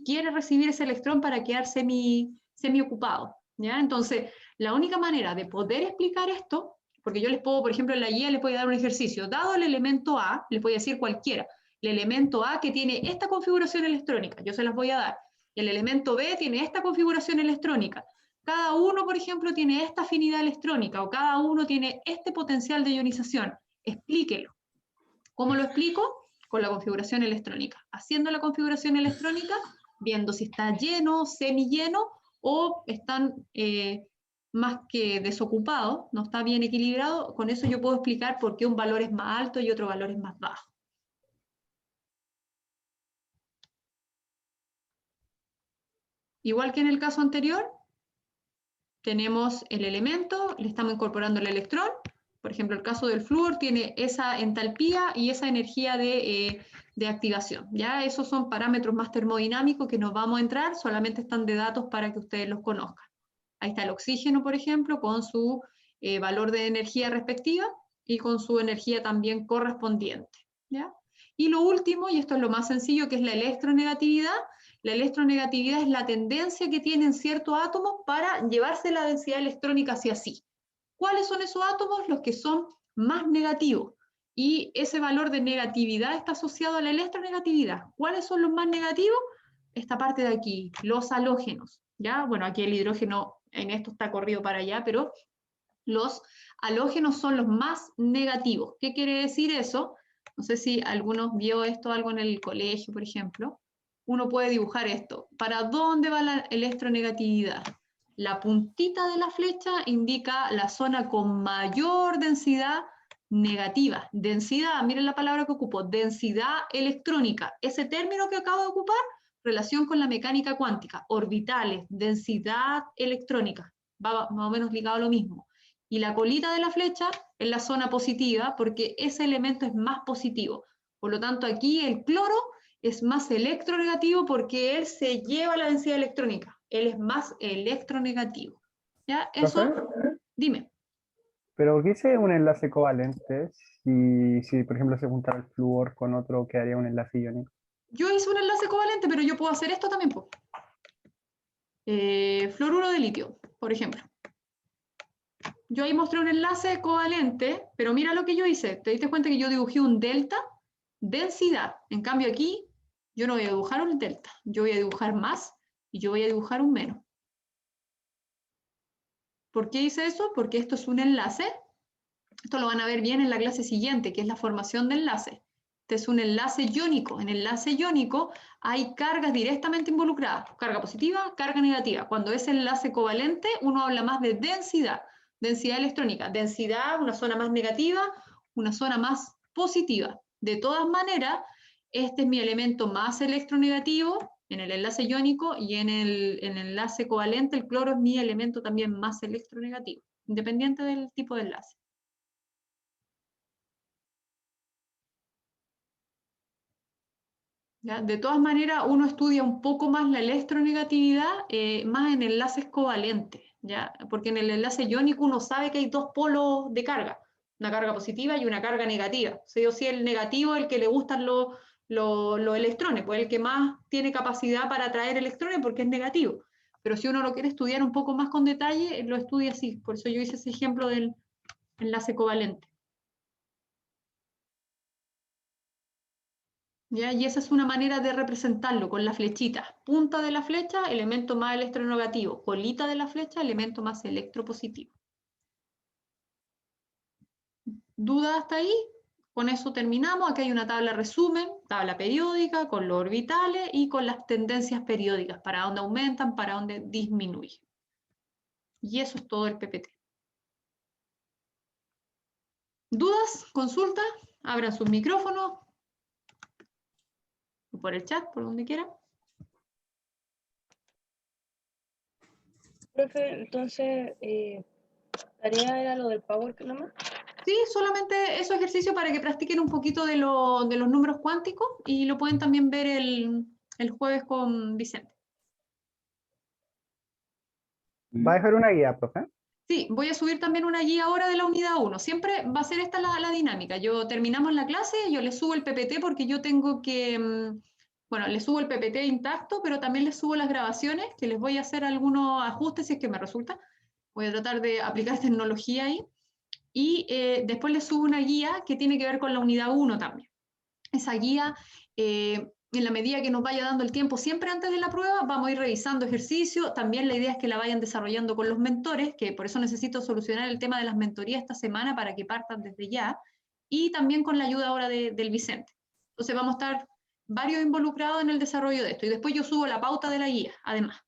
quiere recibir ese electrón para quedar semiocupado, ¿ya? Entonces, la única manera de poder explicar esto, porque yo les puedo, por ejemplo, en la guía les voy a dar un ejercicio, dado el elemento A, les voy a decir cualquiera, el elemento A que tiene esta configuración electrónica, yo se las voy a dar, y el elemento B tiene esta configuración electrónica, cada uno, por ejemplo, tiene esta afinidad electrónica, o cada uno tiene este potencial de ionización, explíquelo. ¿Cómo lo explico? Con la configuración electrónica, haciendo la configuración electrónica, viendo si está lleno, semilleno, o están más que desocupados, no está bien equilibrado, con eso yo puedo explicar por qué un valor es más alto y otro valor es más bajo. Igual que en el caso anterior, tenemos el elemento, le estamos incorporando el electrón, por ejemplo, el caso del flúor tiene esa entalpía y esa energía de activación, ¿ya? Esos son parámetros más termodinámicos que nos vamos a entrar, solamente están de datos para que ustedes los conozcan. Ahí está el oxígeno, por ejemplo, con su valor de energía respectiva y con su energía también correspondiente, ¿ya? Y lo último, y esto es lo más sencillo, que es la electronegatividad. La electronegatividad es la tendencia que tienen ciertos átomos para llevarse la densidad electrónica hacia sí. ¿Cuáles son esos átomos? Los que son más negativos. Y ese valor de negatividad está asociado a la electronegatividad. ¿Cuáles son los más negativos? Esta parte de aquí, los halógenos, ¿ya? Bueno, aquí el hidrógeno en esto está corrido para allá, pero los halógenos son los más negativos. ¿Qué quiere decir eso? No sé si algunos vio esto algo en el colegio, por ejemplo. Uno puede dibujar esto. ¿Para dónde va la electronegatividad? La puntita de la flecha indica la zona con mayor densidad negativa. Densidad, miren la palabra que ocupo, densidad electrónica. Ese término que acabo de ocupar, relación con la mecánica cuántica, orbitales, densidad electrónica, va más o menos ligado a lo mismo. Y la colita de la flecha es la zona positiva porque ese elemento es más positivo. Por lo tanto, aquí el cloro es más electronegativo porque él se lleva la densidad electrónica. Él es más electronegativo. ¿Ya? Eso, dime. ¿Pero qué hice un enlace covalente? Si, por ejemplo, se juntara el flúor con otro, quedaría un enlace iónico. Yo hice un enlace covalente, pero yo puedo hacer esto también. Fluoruro de litio, por ejemplo. Yo ahí mostré un enlace covalente, pero mira lo que yo hice. ¿Te diste cuenta que yo dibujé un delta? Densidad. En cambio aquí, yo no voy a dibujar un delta. Yo voy a dibujar más y yo voy a dibujar un menos. ¿Por qué hice eso? Porque esto es un enlace. Esto lo van a ver bien en la clase siguiente, que es la formación de enlace. Este es un enlace iónico. En el enlace iónico hay cargas directamente involucradas. Carga positiva, carga negativa. Cuando es enlace covalente, uno habla más de densidad. Densidad electrónica. Densidad, una zona más negativa, una zona más positiva. De todas maneras, este es mi elemento más electronegativo en el enlace iónico y en el enlace covalente el cloro es mi elemento también más electronegativo, independiente del tipo de enlace. ¿Ya? De todas maneras, uno estudia un poco más la electronegatividad más en enlaces covalentes, ¿ya? Porque en el enlace iónico uno sabe que hay dos polos de carga, una carga positiva y una carga negativa. Sí o sí, el negativo es el que le gustan los electrones, pues el que más tiene capacidad para atraer electrones porque es negativo. Pero si uno lo quiere estudiar un poco más con detalle, lo estudia así. Por eso yo hice ese ejemplo del enlace covalente. ¿Ya? Y esa es una manera de representarlo con la flechita. Punta de la flecha, elemento más electronegativo. Colita de la flecha, elemento más electropositivo. ¿Dudas hasta ahí? Con eso terminamos. Aquí hay una tabla resumen, tabla periódica con los orbitales y con las tendencias periódicas, para dónde aumentan, para dónde disminuyen. Y eso es todo el PPT. ¿Dudas? ¿Consultas? Abran sus micrófonos. Por el chat, por donde quiera. Profe, entonces, ¿tarea era lo del Power nomás? Sí, solamente esos ejercicios para que practiquen un poquito de los números cuánticos y lo pueden también ver el jueves con Vicente. ¿Va a dejar una guía, profe? Sí, voy a subir también una guía ahora de la unidad 1. Siempre va a ser esta la dinámica. Terminamos la clase, yo le subo el PPT porque yo tengo que, bueno, le subo el PPT intacto, pero también le subo las grabaciones, que les voy a hacer algunos ajustes si es que me resulta. Voy a tratar de aplicar tecnología ahí. Y después le subo una guía que tiene que ver con la unidad 1 también. Esa guía, en la medida que nos vaya dando el tiempo, siempre antes de la prueba, vamos a ir revisando ejercicios. También la idea es que la vayan desarrollando con los mentores, que por eso necesito solucionar el tema de las mentorías esta semana para que partan desde ya, y también con la ayuda ahora del Vicente. Entonces vamos a estar varios involucrados en el desarrollo de esto, y después yo subo la pauta de la guía, además.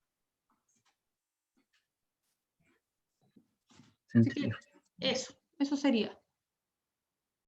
Así que eso sería.